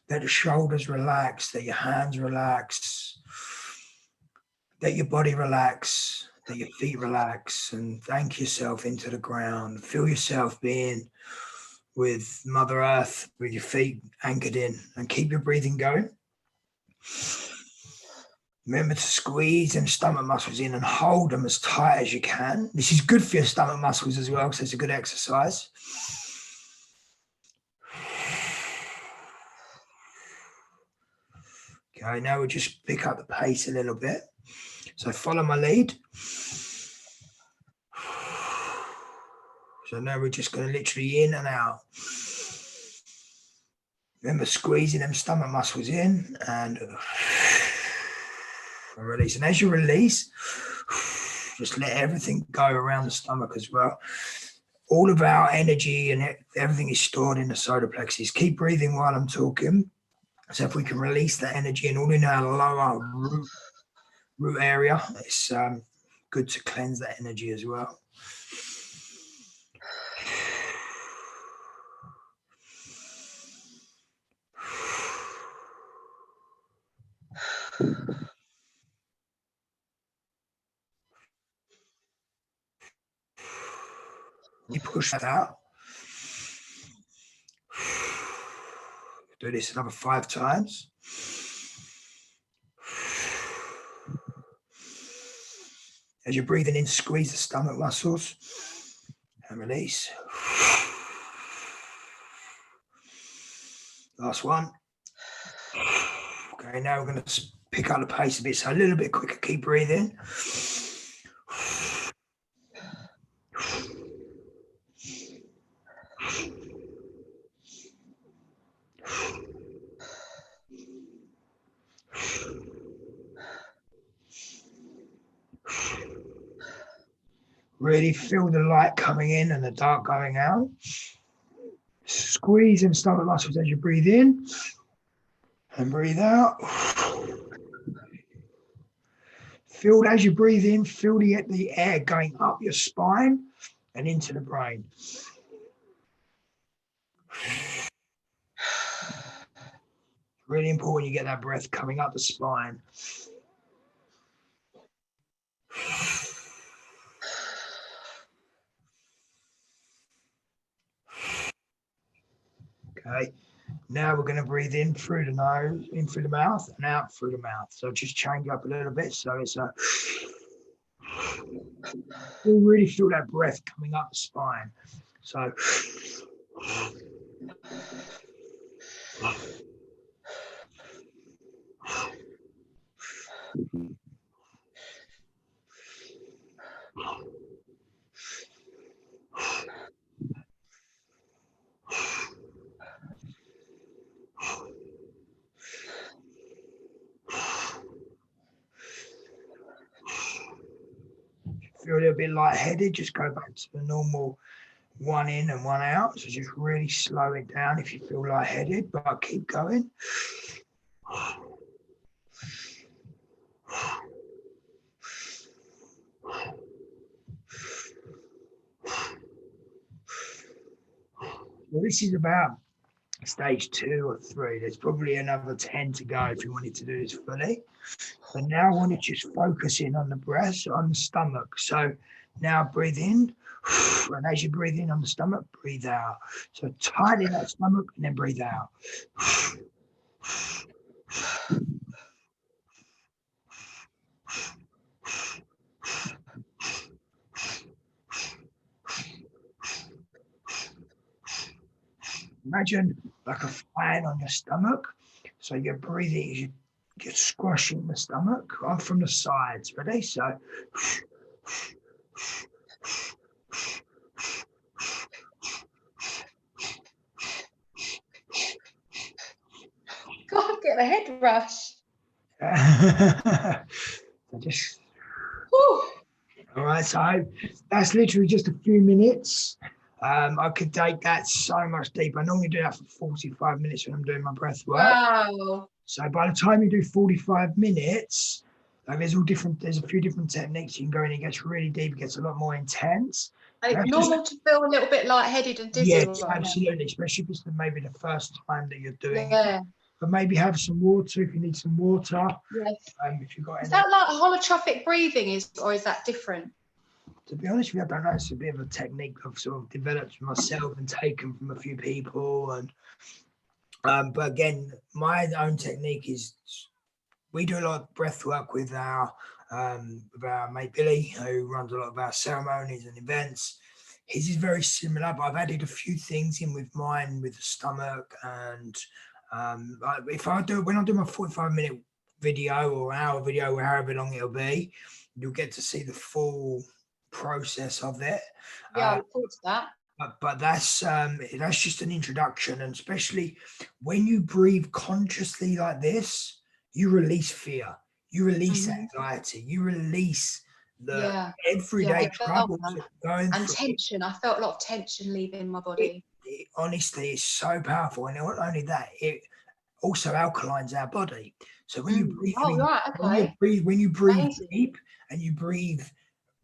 the shoulders relax, let your hands relax, let your body relax, let your feet relax, and thank yourself into the ground. Feel yourself being with Mother Earth, with your feet anchored in, and keep your breathing going. Remember to squeeze them stomach muscles in and hold them as tight as you can. This is good for your stomach muscles as well, so it's a good exercise. Okay, now we'll just pick up the pace a little bit. So follow my lead. So now we're just going to literally in and out. Remember squeezing them stomach muscles in and release. And as you release, just let everything go around the stomach as well. All of our energy and everything is stored in the solar plexus. Keep breathing while I'm talking. So if we can release that energy and all in our lower root area, it's good to cleanse that energy as well. You push that out. Do this another 5 times. As you're breathing in, squeeze the stomach muscles and release. Last one. Okay, now we're going to pick up the pace a bit, so a little bit quicker. Keep breathing. Really feel the light coming in and the dark going out. Squeeze them stomach muscles as you breathe in And breathe out. Feel as you breathe in, feel the air going up your spine and into the brain. Really important you get that breath coming up the spine. Okay, now we're going to breathe in through the nose, in through the mouth, and out through the mouth. So just change up a little bit. So it's a, you really feel that breath coming up the spine. So feel a little bit lightheaded, just go back to the normal one in and one out. So just really slow it down if you feel lightheaded, but keep going. Well, this is about stage 2 or 3. There's probably another 10 to go if you wanted to do this fully. But now I want to just focus in on the breath, on the stomach. So now breathe in, and as you breathe in on the stomach, breathe out. So tighten that stomach and then breathe out. Imagine like a fan on your stomach. So you're breathing, you're squashing the stomach on from the sides. Ready? So God, get a head rush. so just Whew. all right. So that's literally just a few minutes. I could take that so much deeper. I normally do that for 45 minutes when I'm doing my breath work. Wow. So by the time you do 45 minutes, there's a few different techniques you can go in. It gets really deep. It gets a lot more intense. And it's normal to feel a little bit lightheaded and dizzy. Yes, absolutely. Especially if it's maybe the first time that you're doing it. But maybe have some water if you need some water. Yes. If you've got is that like holotropic breathing, or is that different? To be honest with you, I don't know. It's a bit of a technique I've sort of developed myself and taken from a few people. And but again, my own technique is we do a lot of breath work with our mate Billy, who runs a lot of our ceremonies and events. His is very similar, but I've added a few things in with mine, with the stomach. And when I do my 45-minute video or hour video, or however long it'll be, you'll get to see the full process of it. Yeah, I look forward to that. But that's just an introduction, and especially when you breathe consciously like this, you release fear, you release anxiety, you release the everyday troubles going and tension. I felt a lot of tension leaving my body. Honestly, it's so powerful, and not only that, it also alkalines our body. So when you breathe, when you breathe deep and you breathe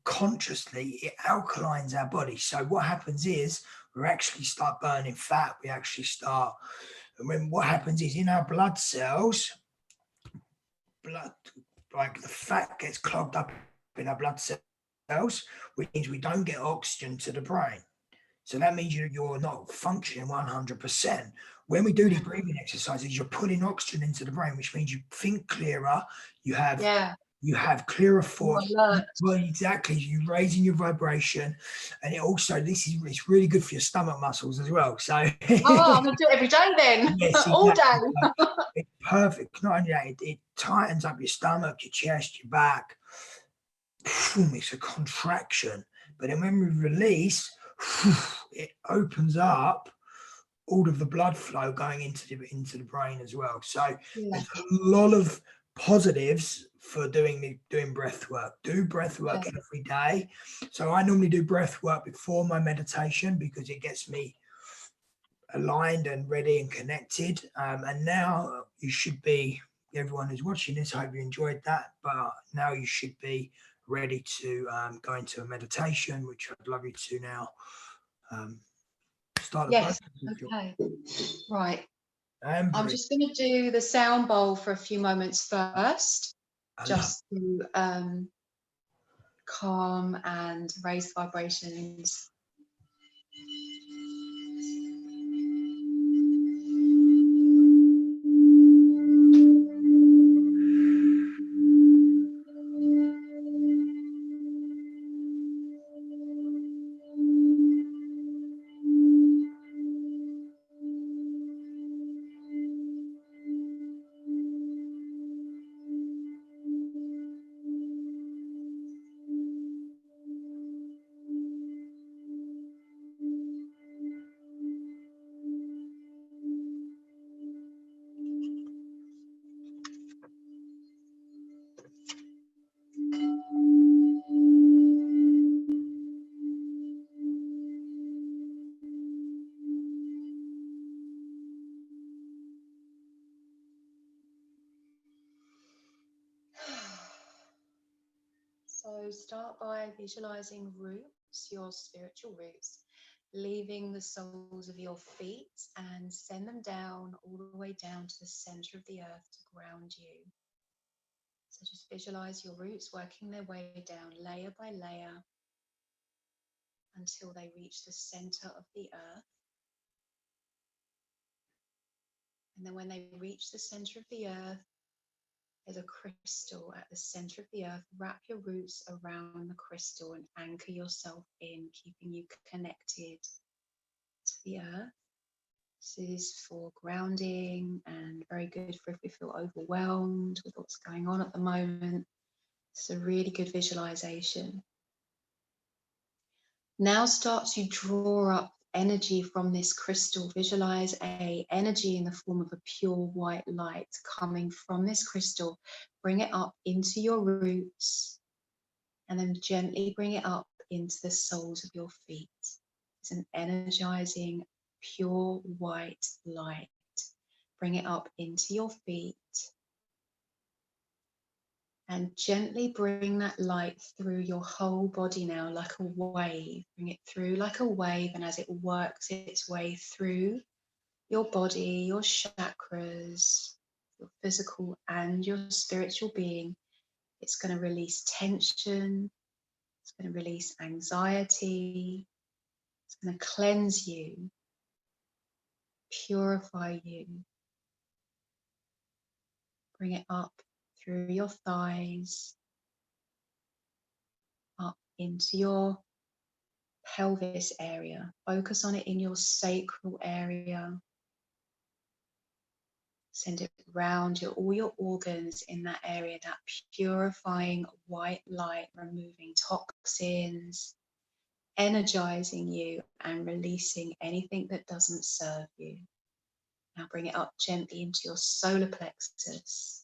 consciously, it alkalines our body. So what happens is we actually start burning fat. We actually start, and when what happens is in our blood cells, like the fat gets clogged up in our blood cells, which means we don't get oxygen to the brain. So that means you're not functioning 100%. When we do these breathing exercises, you're putting oxygen into the brain, which means you think clearer. You have clearer thoughts. Well, exactly. You're raising your vibration, and it's really good for your stomach muscles as well. So I'm gonna do it every day then. Yes, all day. It's perfect. Not only that, it tightens up your stomach, your chest, your back. It's a contraction, but then when we release, it opens up all of the blood flow going into the brain as well. So there's a lot of positives for doing breath work. Do breath work every day. So I normally do breath work before my meditation because it gets me aligned and ready and connected. And now you should be, everyone who's watching this, I hope you enjoyed that. But now you should be ready to go into a meditation, which I'd love you to now start the Yes. process. Okay. Right. I'm Amber, just going to do the sound bowl for a few moments first, just to calm and raise the vibrations. So start by visualizing roots, your spiritual roots, leaving the soles of your feet and send them down all the way down to the center of the earth to ground you. So just visualize your roots working their way down layer by layer until they reach the center of the earth. And then when they reach the center of the earth, there's a crystal at the center of the earth. Wrap your roots around the crystal and anchor yourself in, keeping you connected to the earth. This is for grounding and very good for if we feel overwhelmed with what's going on at the moment. It's a really good visualization. Now start to draw up energy from this crystal. Visualize a energy in the form of a pure white light coming from this crystal. Bring it up into your roots and then gently bring it up into the soles of your feet. It's an energizing pure white light. Bring it up into your feet and gently bring that light through your whole body now like a wave. Bring it through like a wave, and as it works its way through your body, your chakras, your physical and your spiritual being, it's going to release tension, it's going to release anxiety, it's going to cleanse you, purify you. Bring it up through your thighs, up into your pelvis area. Focus on it in your sacral area. Send it round all your organs in that area, that purifying white light, removing toxins, energizing you and releasing anything that doesn't serve you. Now bring it up gently into your solar plexus.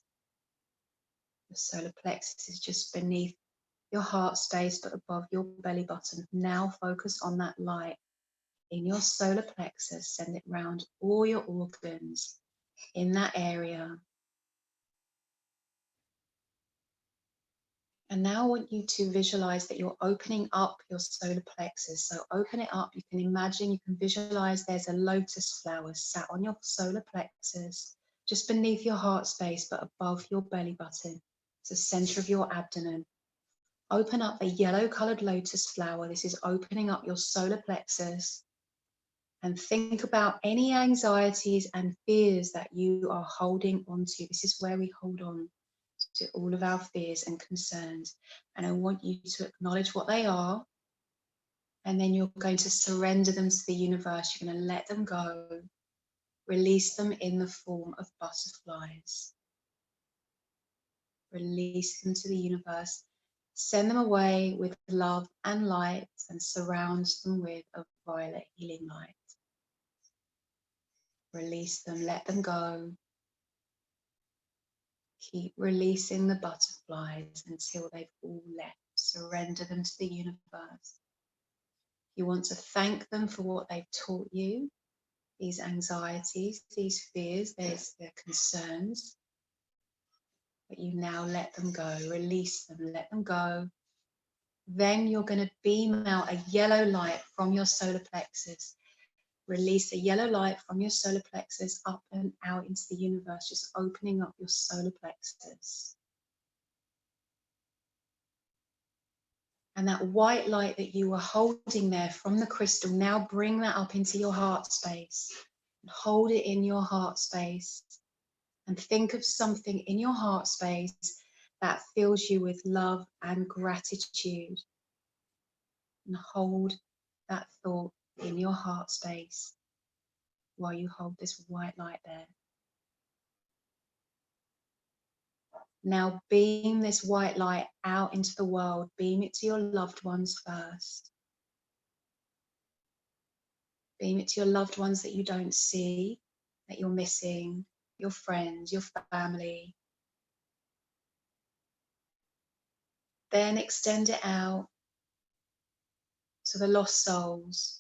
The solar plexus is just beneath your heart space but above your belly button. Now focus on that light in your solar plexus. Send it round all your organs in that area. And now I want you to visualize that you're opening up your solar plexus. So open it up. You can imagine, you can visualize there's a lotus flower sat on your solar plexus, just beneath your heart space, but above your belly button. It's the center of your abdomen. Open up a yellow colored lotus flower. This is opening up your solar plexus. And think about any anxieties and fears that you are holding onto. This is where we hold on to all of our fears and concerns. And I want you to acknowledge what they are. And then you're going to surrender them to the universe. You're going to let them go. Release them in the form of butterflies. Release them to the universe. Send them away with love and light and surround them with a violet healing light. Release them, let them go. Keep releasing the butterflies until they've all left. Surrender them to the universe. You want to thank them for what they've taught you. these anxieties, these fears, their concerns. But you now let them go, release them, let them go. Then you're going to beam out a yellow light from your solar plexus. Release a yellow light from your solar plexus up and out into the universe, just opening up your solar plexus. And that white light that you were holding there from the crystal, now bring that up into your heart space. And hold it in your heart space. And think of something in your heart space that fills you with love and gratitude. And hold that thought in your heart space while you hold this white light there. Now beam this white light out into the world. Beam it to your loved ones first. Beam it to your loved ones that you don't see, that you're missing, your friends, your family. Then extend it out to the lost souls.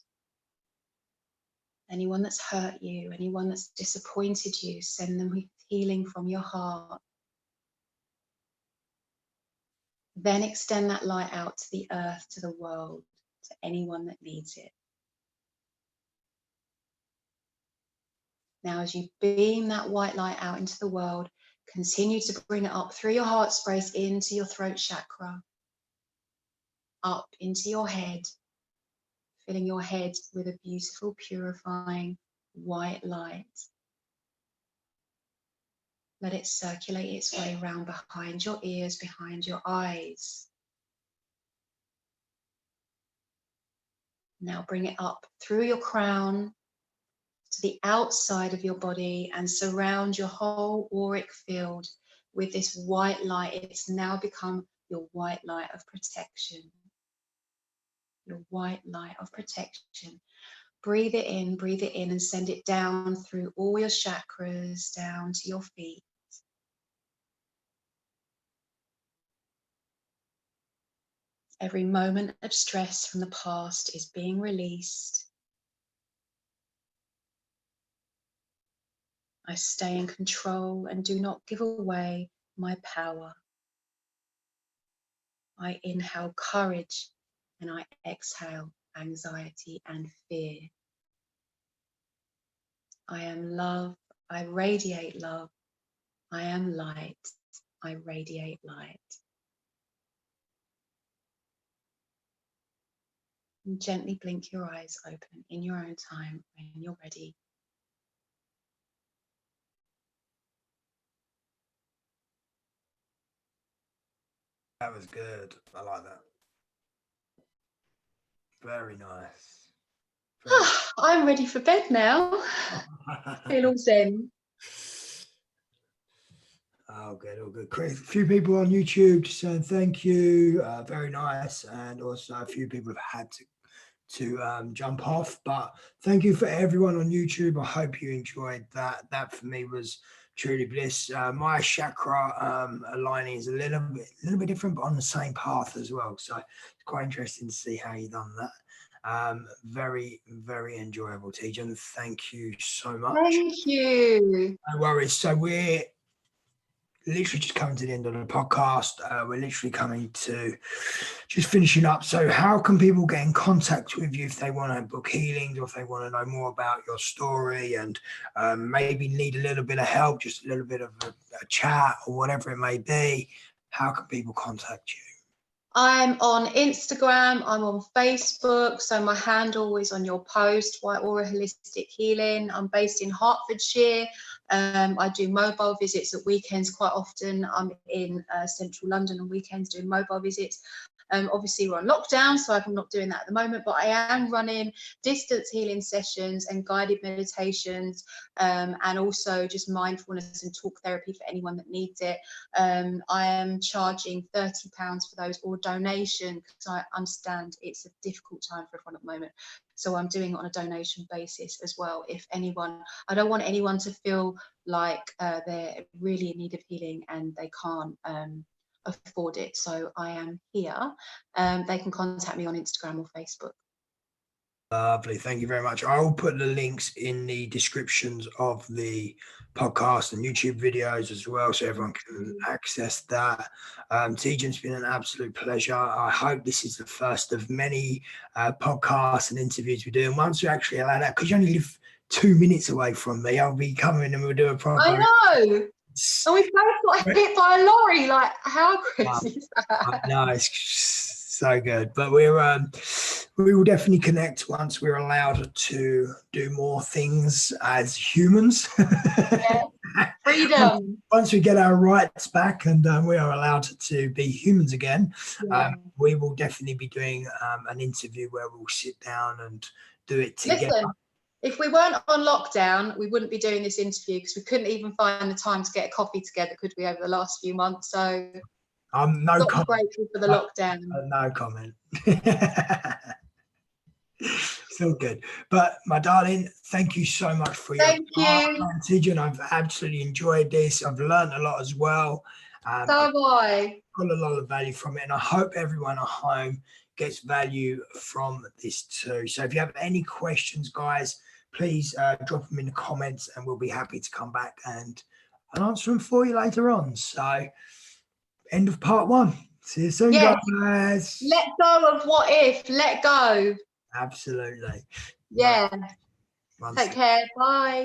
Anyone that's hurt you, anyone that's disappointed you, send them healing from your heart. Then extend that light out to the earth, to the world, to anyone that needs it. Now, as you beam that white light out into the world, continue to bring it up through your heart space into your throat chakra, up into your head, filling your head with a beautiful, purifying white light. Let it circulate its way around behind your ears, behind your eyes. Now bring it up through your crown to the outside of your body and surround your whole auric field with this white light. It's now become your white light of protection. Your white light of protection. Breathe it in and send it down through all your chakras, down to your feet. Every moment of stress from the past is being released. I stay in control and do not give away my power. I inhale courage and I exhale anxiety and fear. I am love, I radiate love. I am light, I radiate light. And gently blink your eyes open in your own time when you're ready. That was good. I like that. Very nice. I'm ready for bed now. Feel all zen. Oh, good, all good. A few people on YouTube just saying thank you. Very nice. And also a few people have had to jump off. But thank you for everyone on YouTube. I hope you enjoyed that. That for me was truly bliss. My chakra aligning is a little bit different, but on the same path as well. So it's quite interesting to see how you've done that. Very, very enjoyable, Tejan. Thank you so much. Thank you. No worries. So we're literally just coming to the end of the podcast. We're literally coming to just finishing up. So how can people get in contact with you if they want to book healings or if they want to know more about your story and maybe need a little bit of help, just a little bit of a chat or whatever it may be? How can people contact you? I'm on Instagram, I'm on Facebook, so my handle is on your post, White Aura Holistic Healing. I'm based in Hertfordshire. I do mobile visits at weekends quite often. I'm in central London on weekends doing mobile visits. Obviously we're on lockdown, so I'm not doing that at the moment, but I am running distance healing sessions and guided meditations, and also just mindfulness and talk therapy for anyone that needs it. I am charging £30 for those, or donation, because I understand it's a difficult time for everyone at the moment. So I'm doing it on a donation basis as well. If anyone, I don't want anyone to feel like they're really in need of healing and they can't afford it. So I am here. They can contact me on Instagram or Facebook. Lovely. Thank you very much. I will put the links in the descriptions of the podcast and YouTube videos as well, so everyone can access that. Tejan, it's been an absolute pleasure. I hope this is the first of many podcasts and interviews we do. And once we actually allow that, because you only live 2 minutes away from me, I'll be coming and we'll do a proper. I know. And we both got hit by a lorry. Like, how crazy is that? No, it's so good. But we will definitely connect once we're allowed to do more things as humans. Yeah. Freedom. Once we get our rights back and we are allowed to be humans again, we will definitely be doing an interview where we'll sit down and do it together. Listen, if we weren't on lockdown, we wouldn't be doing this interview because we couldn't even find the time to get a coffee together, could we, over the last few months? So no comment. Grateful for the lockdown. No comment. Still good. But my darling, thank you so much for your time. Tejan, I've absolutely enjoyed this. I've learned a lot as well. So have I. Got a lot of value from it, and I hope everyone at home gets value from this too. So if you have any questions, guys, please drop them in the comments and we'll be happy to come back and answer them for you later on. So end of part 1. See you soon, guys. Let go of what if. Let go. Absolutely. Yeah. Take care. Bye.